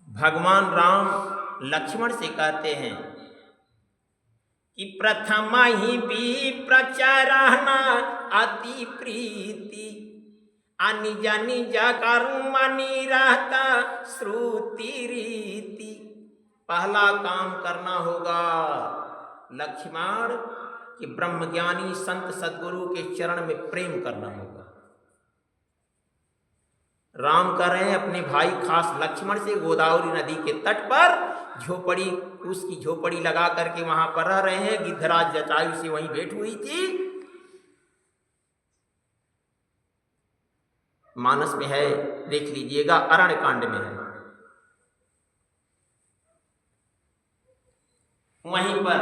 भगवान राम लक्ष्मण से कहते हैं कि प्रथम ही भी प्रचरण अति प्रीति, निज निज कर्म निरता श्रुति रीति। पहला काम करना होगा लक्ष्मण कि ब्रह्मज्ञानी संत सद्गुरु के चरण में प्रेम करना होगा। राम कह रहे हैं अपने भाई खास लक्ष्मण से, गोदावरी नदी के तट पर झोपड़ी, उसकी झोपड़ी लगा करके वहां पर रह रहे हैं। गिद्धराज जटायु से वहीं भेंट हुई थी। मानस में है, देख लीजिएगा, अरण्य कांड में है। वहीं पर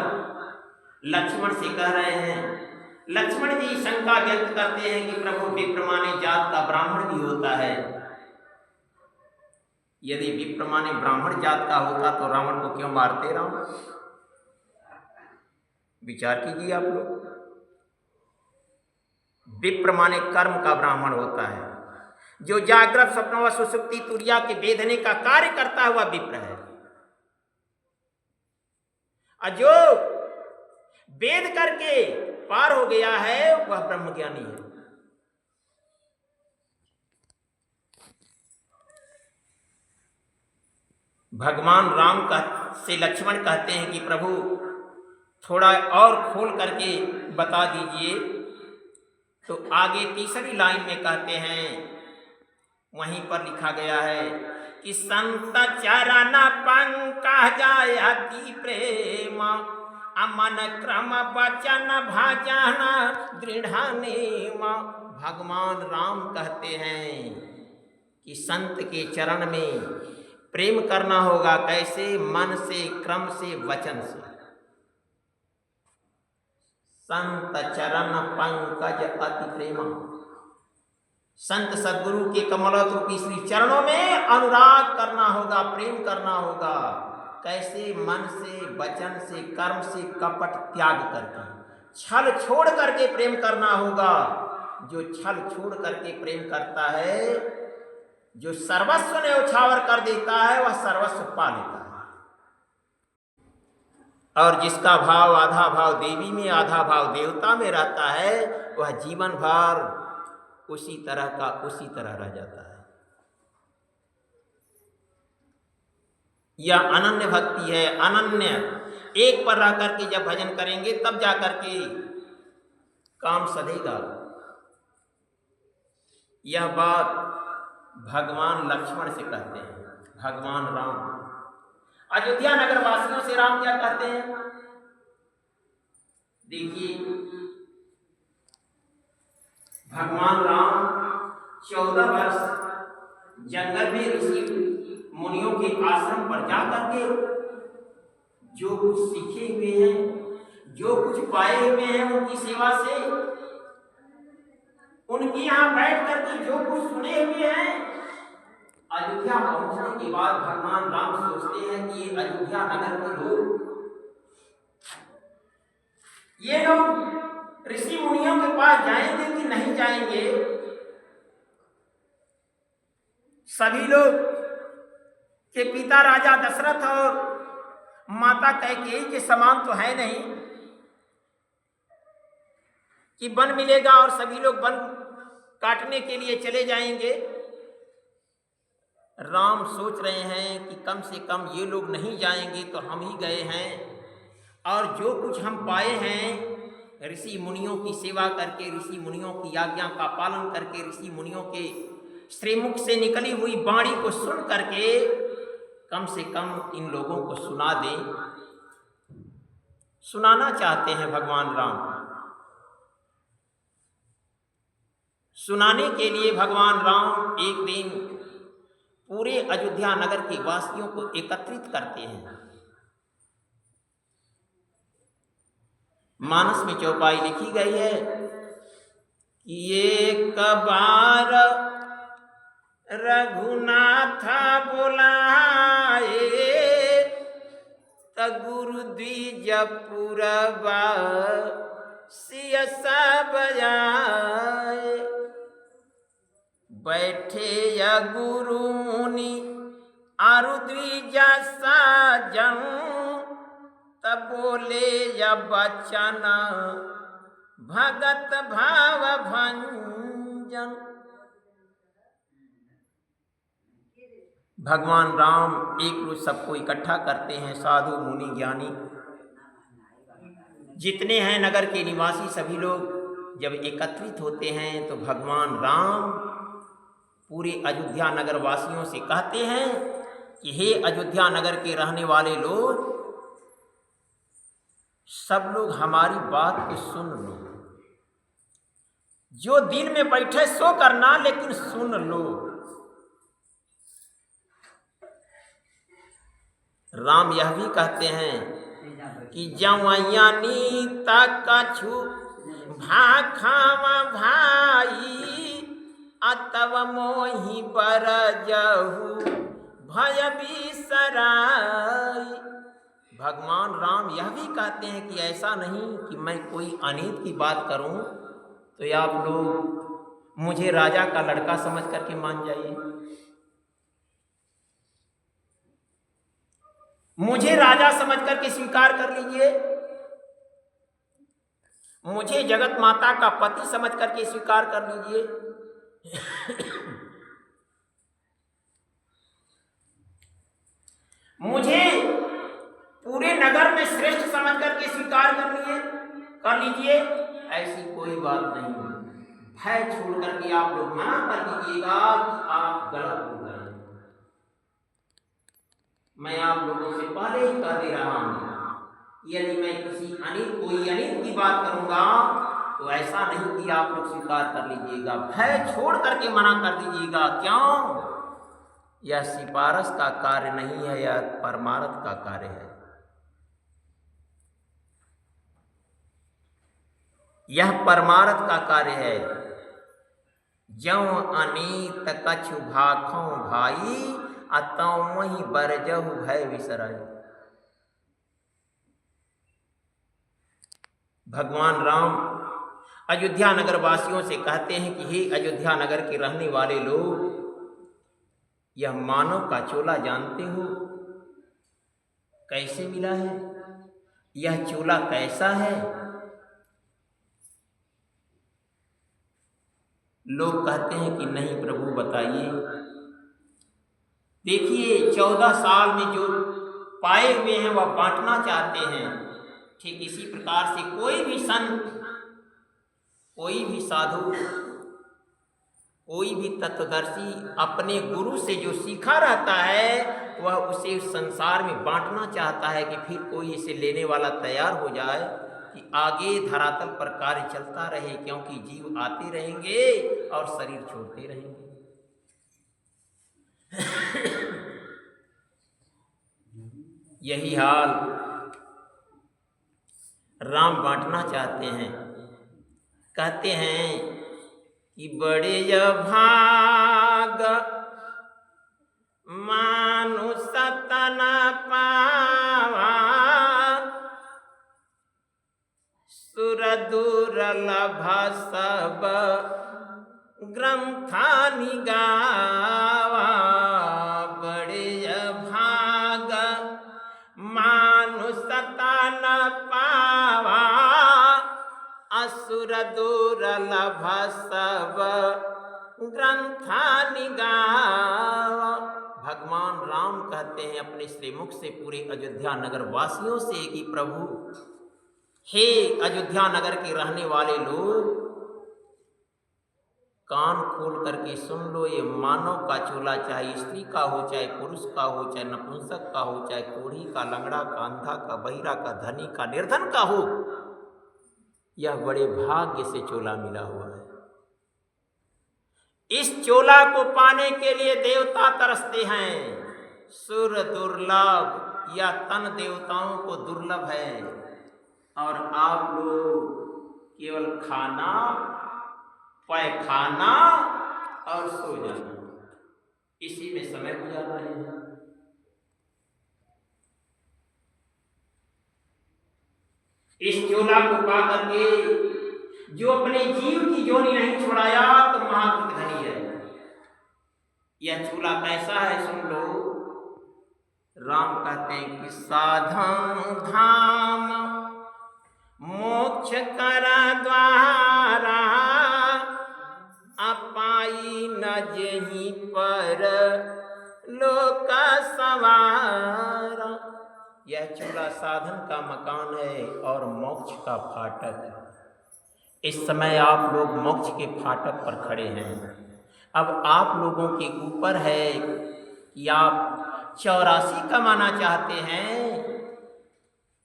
लक्ष्मण से कह रहे हैं, लक्ष्मण जी शंका व्यक्त करते हैं कि प्रभु विप्रमाने जात का ब्राह्मण भी होता है। यदि विप्रमाने ब्राह्मण जात का होता तो रावण को क्यों मारते राम? विचार कीजिए आप लोग। विप्रमाने कर्म का ब्राह्मण होता है, जो जागृत स्वप्न व सुषुप्ति तुरिया के वेधने का कार्य करता हुआ विप्र है, और जो वेद करके पार हो गया है वह ब्रह्मज्ञानी है। भगवान राम से लक्ष्मण कहते हैं कि प्रभु थोड़ा और खोल करके बता दीजिए। तो आगे तीसरी लाइन में कहते हैं, वहीं पर लिखा गया है कि संत चरण पंकज अति प्रेम अमन क्रम वचन भजन दृढ़ नेम। भगवान राम कहते हैं कि संत के चरण में प्रेम करना होगा। कैसे? मन से, क्रम से, वचन से। संत चरण पंकज अति प्रेम, संत सद्गुरु के कमलोत्रुपी श्री चरणों में अनुराग करना होगा, प्रेम करना होगा। कैसे? मन से, वचन से, कर्म से, कपट त्याग करके, छल छोड़ करके प्रेम करना होगा। जो छल छोड़ करके प्रेम करता है, जो सर्वस्व न्यौछावर कर देता है, वह सर्वस्व पा लेता है। और जिसका भाव आधा भाव देवी में, आधा भाव देवता में रहता है, वह जीवन भर उसी तरह का उसी तरह रह जाता है। यह अनन्य भक्ति है। अनन्य एक पर रह करके जब भजन करेंगे तब जा करके काम सधेगा। यह बात भगवान लक्ष्मण से कहते हैं। भगवान राम अयोध्या नगर वासियों से राम क्या कहते हैं? देखिए, भगवान राम 14 वर्ष जंगल में ऋषि मुनियों के आश्रम पर जा करके जो कुछ सीखे हुए हैं, जो कुछ पाए हुए हैं उनकी सेवा से, उनके यहाँ बैठ करके जो कुछ सुने हुए हैं, अयोध्या पहुंचने के बाद भगवान राम सोचते हैं कि ये अयोध्या नगर के लोग, ये लोग ऋषि मुनियों के पास जाएंगे कि नहीं जाएंगे? सभी लोग के पिता राजा दशरथ और माता कैकेयी के समान तो है नहीं कि वन मिलेगा और सभी लोग वन काटने के लिए चले जाएंगे। राम सोच रहे हैं कि कम से कम ये लोग नहीं जाएंगे तो हम ही गए हैं, और जो कुछ हम पाए हैं ऋषि मुनियों की सेवा करके, ऋषि मुनियों की आज्ञा का पालन करके, ऋषि मुनियों के श्रीमुख से निकली हुई वाणी को सुन करके कम से कम इन लोगों को सुना दें। सुनाना चाहते हैं भगवान राम। सुनाने के लिए भगवान राम एक दिन पूरे अयोध्या नगर के वासियों को एकत्रित करते हैं। मानस में चौपाई लिखी गई है कि एक बार रघुनाथ बुलाए त गुरु द्विज पुरबा सियसा बजाए। बैठे या गुरु मुनि आरु द्विज साजन, तब बोले या बचन भगत भाव भंजन। भगवान राम एक रोज सबको इकट्ठा करते हैं, साधु मुनि ज्ञानी जितने हैं नगर के निवासी सभी लोग जब एकत्रित होते हैं तो भगवान राम पूरे अयोध्या नगर वासियों से कहते हैं कि हे अयोध्या नगर के रहने वाले लोग, सब लोग हमारी बात को सुन लो। जो दिल में बैठे सो करना, लेकिन सुन लो। राम यह भी कहते हैं कि जवैयानी तक कछु भाखावा भाई, अतव मोहि बरजहु भय बिसराई। भगवान राम यह भी कहते हैं कि ऐसा नहीं कि मैं कोई अनीत की बात करूं तो आप लोग मुझे राजा का लड़का समझ करके मान जाइए, मुझे राजा समझ करके स्वीकार कर लीजिए, मुझे जगत माता का पति समझ करके स्वीकार कर लीजिए। मुझे पूरे नगर में श्रेष्ठ समझ करके स्वीकार कर लीजिए, ऐसी कोई बात नहीं। भय छोड़ करके आप लोग मना कर दीजिएगा कि आप गलत हो गए। मैं आप लोगों से पहले ही कह दे रहा हूं, यदि मैं कोई अनित की बात करूंगा तो ऐसा नहीं कि आप लोग स्वीकार कर लीजिएगा, भय छोड़ करके मना कर दीजिएगा। क्यों? यह सिफारिश का कार्य नहीं है, यह परमार्थ का कार्य है। यह परमार्थ का कार्य है। जौ अनीत कछु भाखों भाई, अतौ मोहि बरजहु भय बिसराई। भगवान राम अयोध्या नगर वासियों से कहते हैं कि हे अयोध्या नगर के रहने वाले लोग, यह मानव का चोला जानते हो कैसे मिला है? यह चोला कैसा है? लोग कहते हैं कि नहीं प्रभु बताइए। देखिए 14 साल में जो पाए हुए हैं वह बांटना चाहते हैं। ठीक इसी प्रकार से कोई भी संत, कोई भी साधु, कोई भी तत्वदर्शी अपने गुरु से जो सीखा रहता है वह उसे संसार में बांटना चाहता है कि फिर कोई इसे लेने वाला तैयार हो जाए कि आगे धरातल पर कार्य चलता रहे, क्योंकि जीव आते रहेंगे और शरीर छोड़ते रहेंगे। यही हाल राम बांटना चाहते हैं। कहते हैं कि बड़े भाग मानुष तन पावा, सुर दुर्लभ सब ग्रंथा निगावा। बड़े भाग मानुष तन पावा, असुर दुर्लभ सब ग्रंथा निगावा। भगवान राम कहते हैं अपने श्रीमुख से पूरे अयोध्या नगर वासियों से कि प्रभु, हे अयोध्या नगर के रहने वाले लोग, कान खोल करके सुन लो। ये मानव का चोला, चाहे स्त्री का हो, चाहे पुरुष का हो, चाहे नपुंसक का हो, चाहे कोढ़ी का, लंगड़ा का, अंधा का, बहिरा का, धनी का, निर्धन का हो, यह बड़े भाग्य से चोला मिला हुआ है। इस चोला को पाने के लिए देवता तरसते हैं। सुर दुर्लभ, यह तन देवताओं को दुर्लभ है, और आप लोग केवल खाना, पैखाना और सो जाना, इसी में समय गुजार रहे हैं। इस चोला को पा करके जो अपने जीव की जोनी नहीं छुड़ाया तो महाकृत धनी है। यह चोला कैसा है सुन लो। राम कहते हैं कि साधन धाम मोक्ष कर द्वारा, अपाई न जहीं पर लोक सवारा। यह चूल्हा साधन का मकान है और मोक्ष का फाटक है। इस समय आप लोग मोक्ष के फाटक पर खड़े हैं। अब आप लोगों के ऊपर है कि आप 84 कमाना चाहते हैं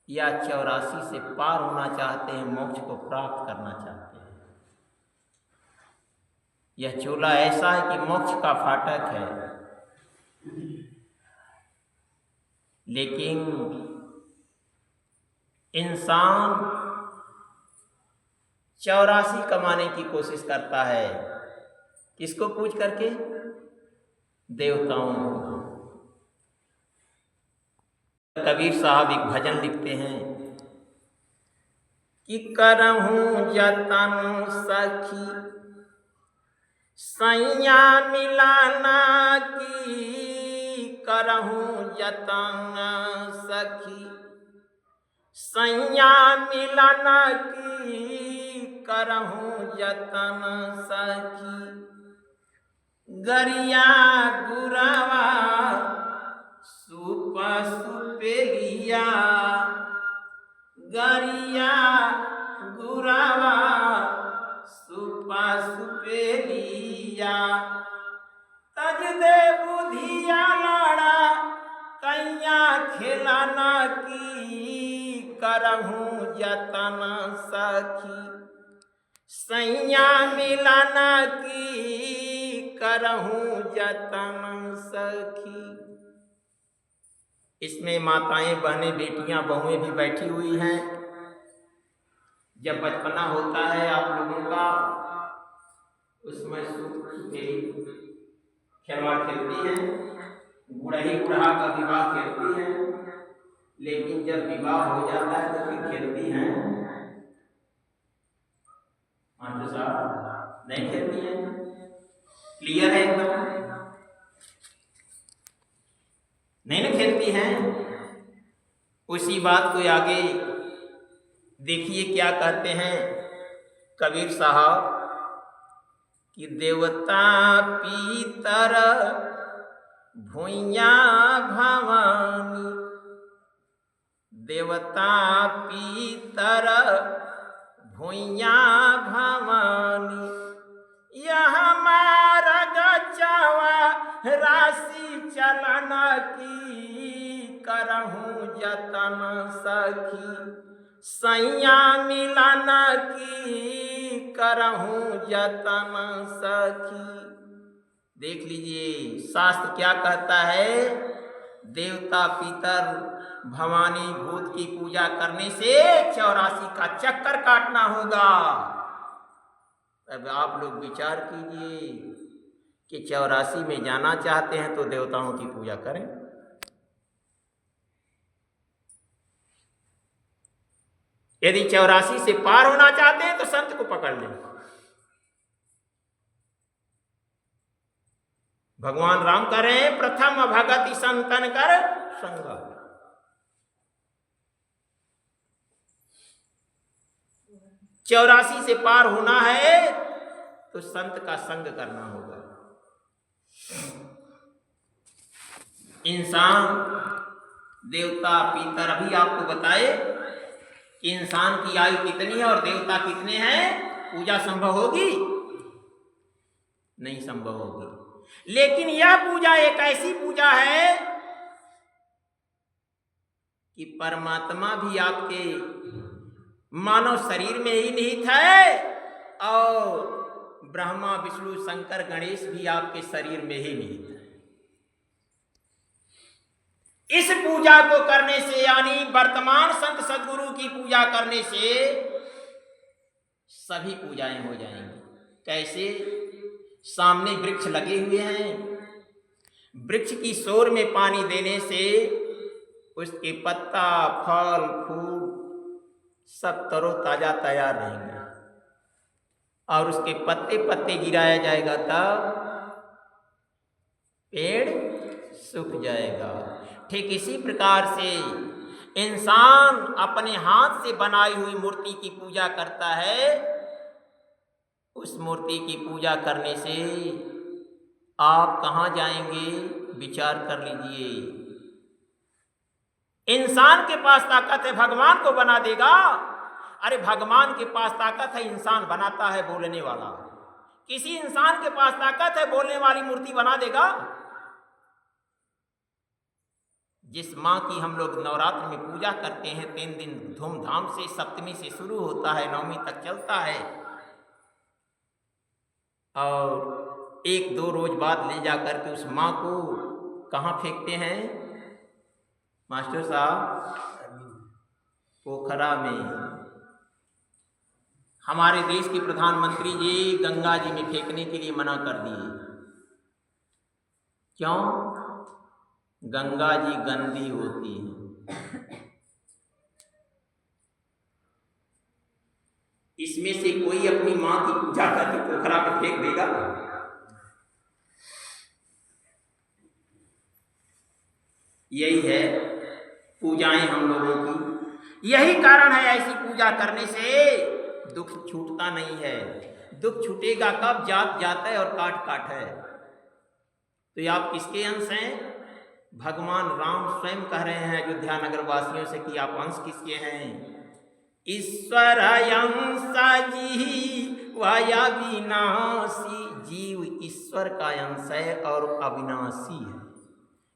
या 84 से पार होना चाहते हैं, मोक्ष को प्राप्त करना चाहते हैं। यह चूल्हा ऐसा है कि मोक्ष का फाटक है, लेकिन इंसान 84 कमाने की कोशिश करता है। किसको पूछ करके? देवताओं को। कबीर साहब एक भजन लिखते हैं कि करहूं जतन सखी सैया मिलाना की, करहूं जतन सखी सैया मिलाना की, करहूं जतन सखी गरिया गुरवा सुप सुपेलिया, गरिया गुरवा सुपा सुपेलिया, तज दे बुधिया लाड़ा कैया खिलाना की, करहूं जतन सखी सैया मिलाना की, करहूं जतन सखी। इसमें माताएं, बहनें, बेटियां, बहुएं भी बैठी हुई हैं। जब बचपना होता है आप लोगों का, उसमें खिलवाड़ खेलती हैं, बुढ़ही बुढ़ा का विवाह खेलती हैं, लेकिन जब विवाह हो जाता है तो फिर खेलती हैं मास्टर साहब? नहीं खेलती हैं। क्लियर है एकदम? नहीं ना खेलती हैं। उसी बात को आगे देखिए क्या कहते हैं कबीर साहब कि देवता पीतर भुइया भवानी, देवता पीतर भुइया भवानी, यह मारा गचावा राशि चलना की, करहूं जतन सखी सैया मिलाना की, करहूं जतन सखी। देख लीजिए शास्त्र क्या कहता है, देवता पितर भवानी भूत की पूजा करने से 84 का चक्कर काटना होगा। अब आप लोग विचार कीजिए कि 84 में जाना चाहते हैं तो देवताओं की पूजा करें। यदि 84 से पार होना चाहते हैं तो संत को पकड़ लें। भगवान राम कह रहे हैं प्रथम भगति संतन कर संग। 84 से पार होना है तो संत का संग करना होगा। इंसान, देवता, पितर, अभी आपको बताए कि इंसान की आयु कितनी है और देवता कितने हैं, पूजा संभव होगी? नहीं संभव होगी। लेकिन यह पूजा एक ऐसी पूजा है कि परमात्मा भी आपके मानव शरीर में ही निहित है और ब्रह्मा, विष्णु, शंकर, गणेश भी आपके शरीर में ही निहित है। इस पूजा को करने से, यानी वर्तमान संत सद्गुरु की पूजा करने से सभी पूजाएं हो जाएंगी। कैसे? सामने वृक्ष लगे हुए हैं, वृक्ष की शोर में पानी देने से उसके पत्ता, फल, फूल सब तरोताजा तैयार रहेंगे और उसके पत्ते पत्ते गिराया जाएगा तब पेड़ सूख जाएगा। ठीक इसी प्रकार से इंसान अपने हाथ से बनाई हुई मूर्ति की पूजा करता है। उस मूर्ति की पूजा करने से आप कहाँ जाएंगे, विचार कर लीजिए। इंसान के पास ताकत है, भगवान को बना देगा। अरे भगवान के पास ताकत है, इंसान बनाता है बोलने वाला। किसी इंसान के पास ताकत है, बोलने वाली मूर्ति बना देगा? जिस माँ की हम लोग नवरात्र में पूजा करते हैं, 3 दिन धूमधाम से, सप्तमी से शुरू होता है, नवमी तक चलता है, और एक दो रोज बाद ले जा कर के उस माँ को कहाँ फेंकते हैं मास्टर साहब? पोखरा में। हमारे देश के प्रधानमंत्री जी गंगा जी में फेंकने के लिए मना कर दिए। क्यों? गंगा जी गंदी होती है। इसमें से कोई अपनी माँ की पूजा करके पोखरा में फेंक देगा? यही है पूजाएं हम लोगों की। यही कारण है ऐसी पूजा करने से दुख छूटता नहीं है। दुख छूटेगा कब? जात जात है और काट काट है। तो ये आप किसके अंश हैं? भगवान राम स्वयं कह रहे हैं अयोध्या नगर वासियों से कि आप अंश किसके हैं? ईश्वर अंश जीव अविनाशी। जीव ईश्वर का अंश है और अविनाशी है,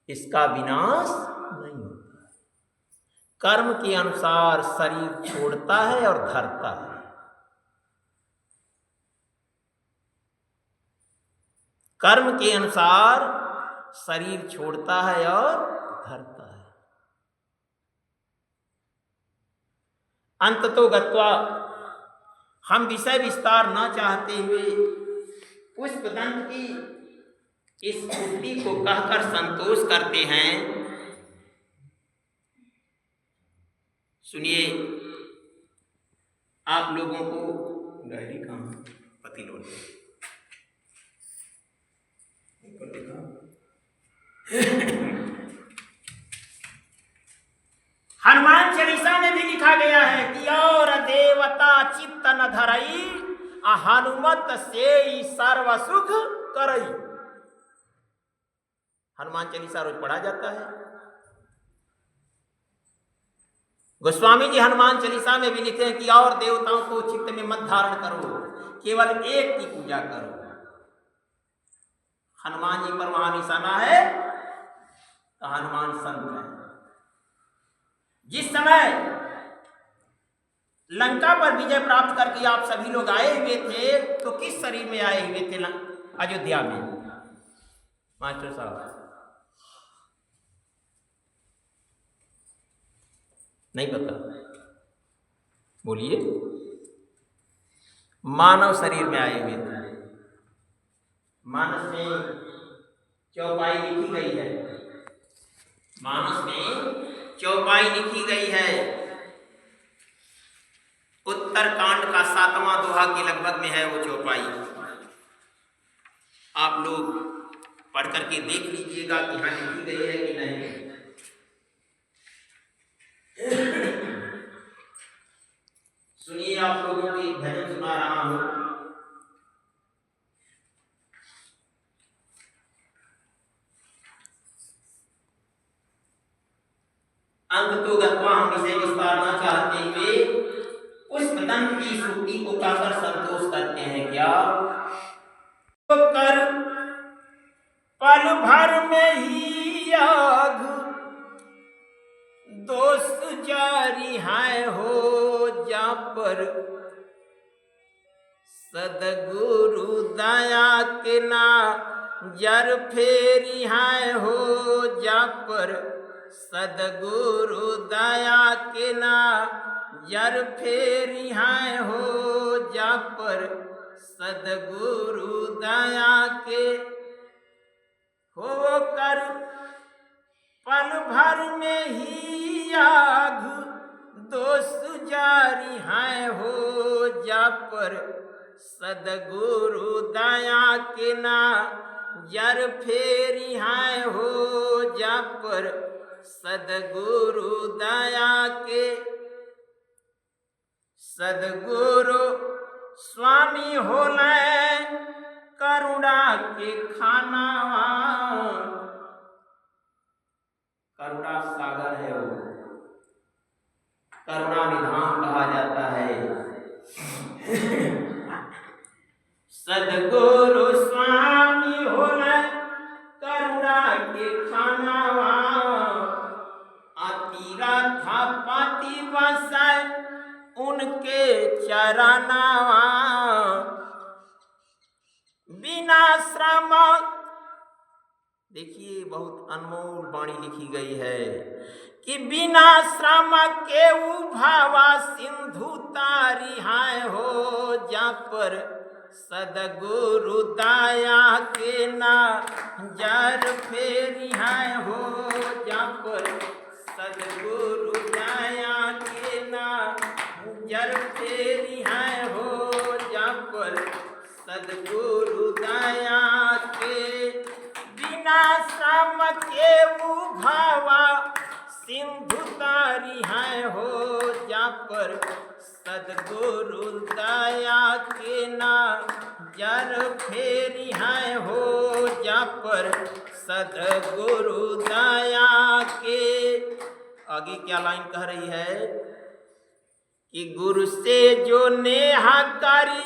इसका विनाश नहीं होता। कर्म के अनुसार शरीर छोड़ता है और धरता है। कर्म के अनुसार शरीर छोड़ता है और धरता है। अंततो गत्वा हम विषय विस्तार न चाहते हुए पुष्पदंत की इस उक्ति को कहकर संतोष करते हैं। सुनिए, आप लोगों को डायरी कहाँ पति लोग हनुमान चालीसा में भी लिखा गया है कि और देवता चित्त न धरई हनुमत से सर्व सुख करई। हनुमान चालीसा रोज पढ़ा जाता है। गोस्वामी जी हनुमान चालीसा में भी लिखे हैं कि और देवताओं को चित्त में मत धारण करो, केवल एक की पूजा करो। हनुमान जी पर वहां निशाना है तो हनुमान संत है। जिस समय लंका पर विजय प्राप्त करके आप सभी लोग आए हुए थे तो किस शरीर में आए हुए थे अयोध्या में मास्टर साहब? नहीं पता? बोलिए। मानव शरीर में आए हुए थे। मानस में चौपाई लिखी गई है। मानस में चौपाई लिखी गई है। उत्तरकांड का 7वां दोहा के लगभग में है वो चौपाई। आप लोग पढ़ करके देख लीजिएगा कि हाँ लिखी गई है कि नहीं। सुनिए, आप लोगों की भजन सुना रहा हूं। अंततो गत्वा हम विषय विस्तार न चाहते हुए उस पतंग की सूक्ति को कहकर संतोष करते हैं। क्या तो कर पल भर में ही आग दोष जारी है हो जा पर सदगुरु दया के ना जर फेरी है हो जा पर सदगुरु दया के ना जर फेरी है हो जा पर सदगुरु दया के हो कर पल भर में ही आग दोष जारी है हो जा पर सदगुरु दया के ना जर फेरी है हो जा पर सदगुरु दया के सदगुरु स्वामी होले करुणा के खाना। करुणा सागर है वो, करुणा निधान कहा जाता है। सदगुरु स्वामी होले करुणा के खाना तीरथ पति बसाए उनके चरनावा श्रम, देखिए बहुत अनमोल वाणी लिखी गई है कि बिना श्रम के उभावा सिंधु तारी हाय हो, जा पर सदगुरु दया के ना जर फेरी हाय हो, जा पर सदगुरु दया के ना जर फेरी हाय हो, जा पर सदगुरु दया के बिना श्रम के उभावा सिंधु तारी हाय हो, जा पर सदगुरु दया के ना जर फेरी हाय हो, जा पर सदगुरु दया के। आगे क्या लाइन कह रही है कि गुरु से जो नेहा करी,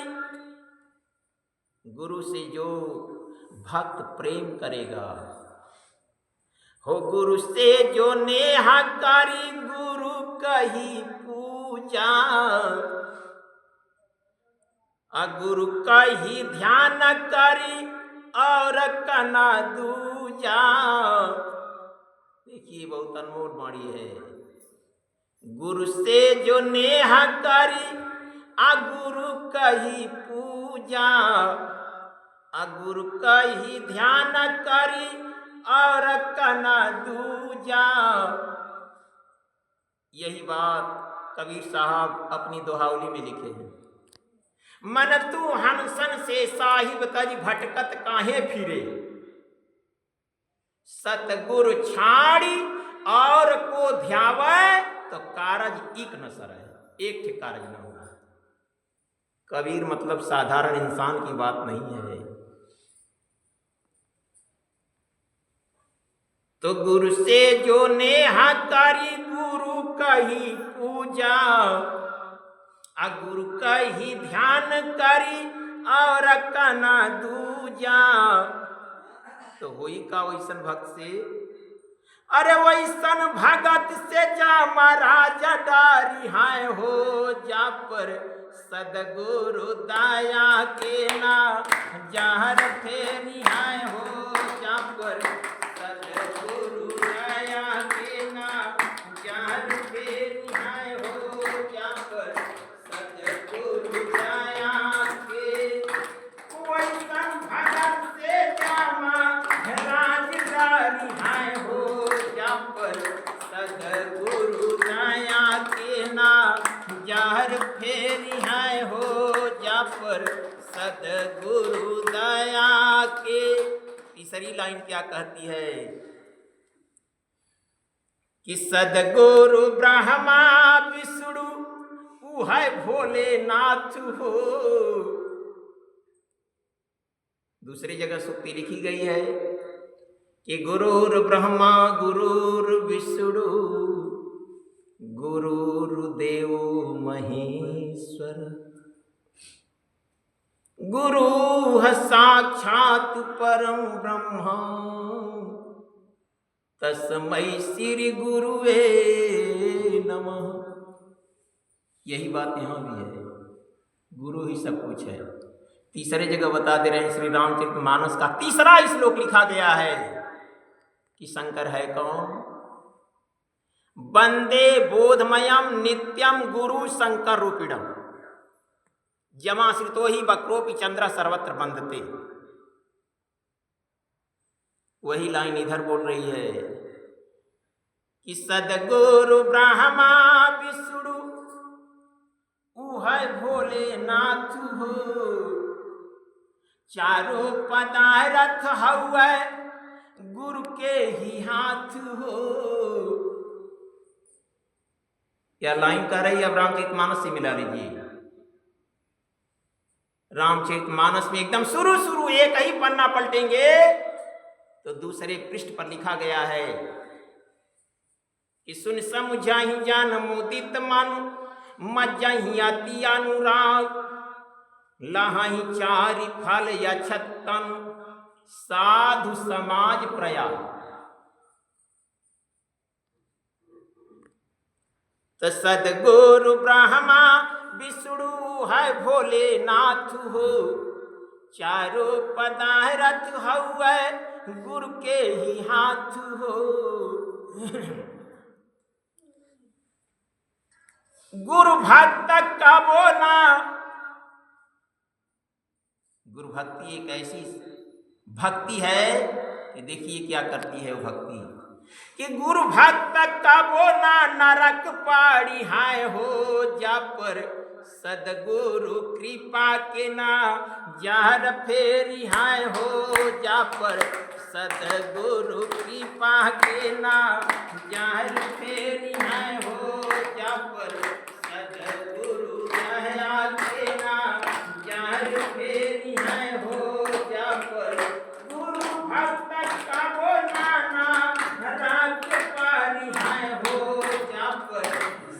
गुरु से जो भक्त प्रेम करेगा हो, गुरु से जो नेहा करी गुरु कही पूजा, गुरु कही ध्यान करी और कना दूजा। देखिए बहुत अनमोल वाणी है। गुरु से जो नेहा करी गुरु कही पूजा, गुरु कही ध्यान करी और कना दूजा। यही बात कबीर साहब अपनी दोहावली में लिखे हैं। मन तू हंसन से साहिब तज भटकत काहे फिरे, सतगुरु छाड़ी और को ध्यावे तो कारज एक न सरे, एक ठे कारज न होगा। कबीर मतलब साधारण इंसान की बात नहीं है। तो गुरु से जो नेहा करी गुरु कही पूजा, गुरु कही ध्यान करी और कना दूजा। तो होई का वैसन भक्त से, अरे वैसन भगत से जा महाराज डारी हाय हो, जा पर सदगुरु दया के ना जहर फेरी हाय हो, जा पर सदगुरु दया के ना जहर फेरी हाय हो, जा पर सदगुरु दया के। वैसन भगत से जा महाराज डारी हाय हो, जा पर सदगुरु दया के ना जहर फेरी हाय हो, जा पर सदगुरु दया के। तीसरी लाइन क्या कहती है कि सदगुरु ब्रह्मा विष्णु है भोलेनाथ हो। दूसरी जगह सूक्ति लिखी गई है कि गुरुर ब्रह्मा गुरुर विष्णु गुरुर्देव महेश्वर, गुरु साक्षात परम ब्रह्म तस्मै श्री गुरुवे नमः। यही बात यहाँ भी है, गुरु ही सब कुछ है। तीसरे जगह बता दे रहे हैं, श्री रामचरितमानस का तीसरा श्लोक लिखा गया है कि शंकर है कौन। वंदे बोधमयम नित्यम गुरु शंकर रूपिणम, जमाश्रितो ही वक्रोपि चंद्र सर्वत्र वंदते। वही लाइन इधर बोल रही है कि सदगुरु ब्रह्मा विष्णु है भोलेनाथ हो, चारों पदार्थ हुए गुरु के ही हाथ हो। यह लाइन कह रही है, अब रामचरितमानस से मिला लीजिए। रामचरितमानस में एकदम शुरू एक ही पन्ना पलटेंगे तो दूसरे पृष्ठ पर लिखा गया है कि सुन समझाही जान मुदित मन मज्जाही अति अनुराग, लहाही चारि फल यछतन साधु समाज प्रयाग। तो सदगुरु ब्रह्मा विष्णु है भोलेनाथ हो, चारों पदार्थ हउए गुरु के ही हाथ हो। गुरु भक्त का बोला, गुरु भक्ति एक ऐसी भक्ति है कि देखिए क्या करती है वो भक्ति, कि गुरु भक्त का बोला नरक पाड़ी हाय हो, जा पर सदगुरु कृपा के ना जार फेरी हाय हो, जा पर सदगुरु कृपा के ना जार फेरी हाय हो, जा पर सदगुरु दया के ना जार फेरी हाय हो, जा पर गुरु भक्त का बोला ना राग पारी हाय हो, जा पर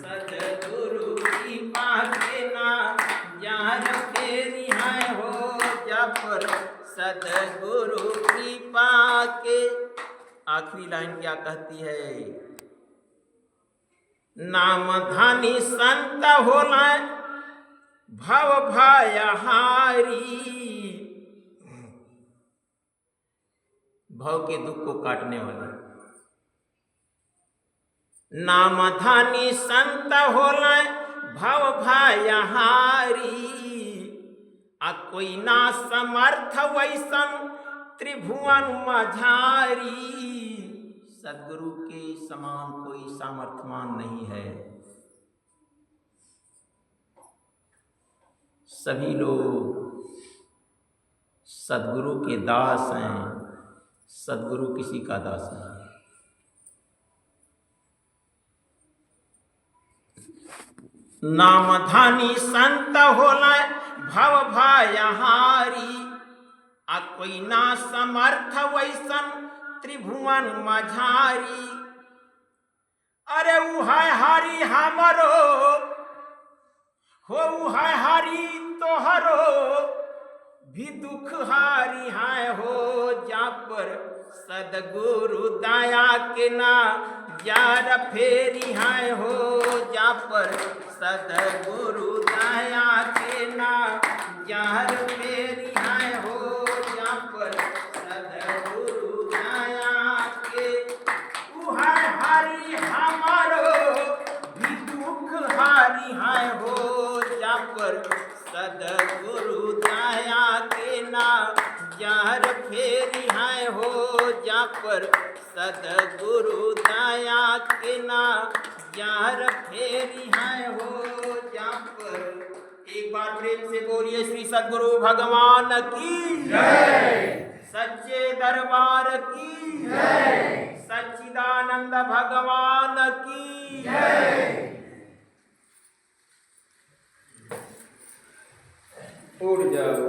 सदगुरु कृपा के ना जार फेरी हाय हो, जा पर सदगुरु कृपा के। आखिरी लाइन क्या कहती है, नाम धानी संत होला भव भयहारी, भव के दुख को काटने वाले। नाम धानी संत होला भव भयहारी, आ कोई ना समर्थ वैसन त्रिभुवन मझारी, सदगुरु के समान कोई सामर्थ्यवान नहीं है। सभी लोग सदगुरु के दास हैं, सदगुरु किसी का दास नहीं है। नाम धानी संत होला भव भयहारी, आ कोई ना समर्थ वैसन त्रिभुवन मझारी, अरे उहाय हरि हमरो हो, उहाय हरि तोहरो भी दुख हारी हाय हो, जा पर सदगुरु दया के ना जार फेरी हाय हो, जा पर सदगुरु दया के ना जार फेरी हाय हो, जा पर सदगुरु दया के उहाय हरि हमारो भी दुख हारी हाय हो, जा पर सदगुरु दया के ना जार फेरी हाय हो, जा पर सदगुरु दया के ना जार फेरी हाय हो, जा पर। एक बार प्रेम से बोलिए श्री सदगुरु भगवान की जय, सच्चे दरबार की जय, सच्चिदानंद भगवान की जय। उठ जाओ,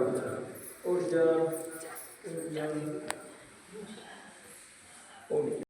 उठ जाओ, उठ जाओ।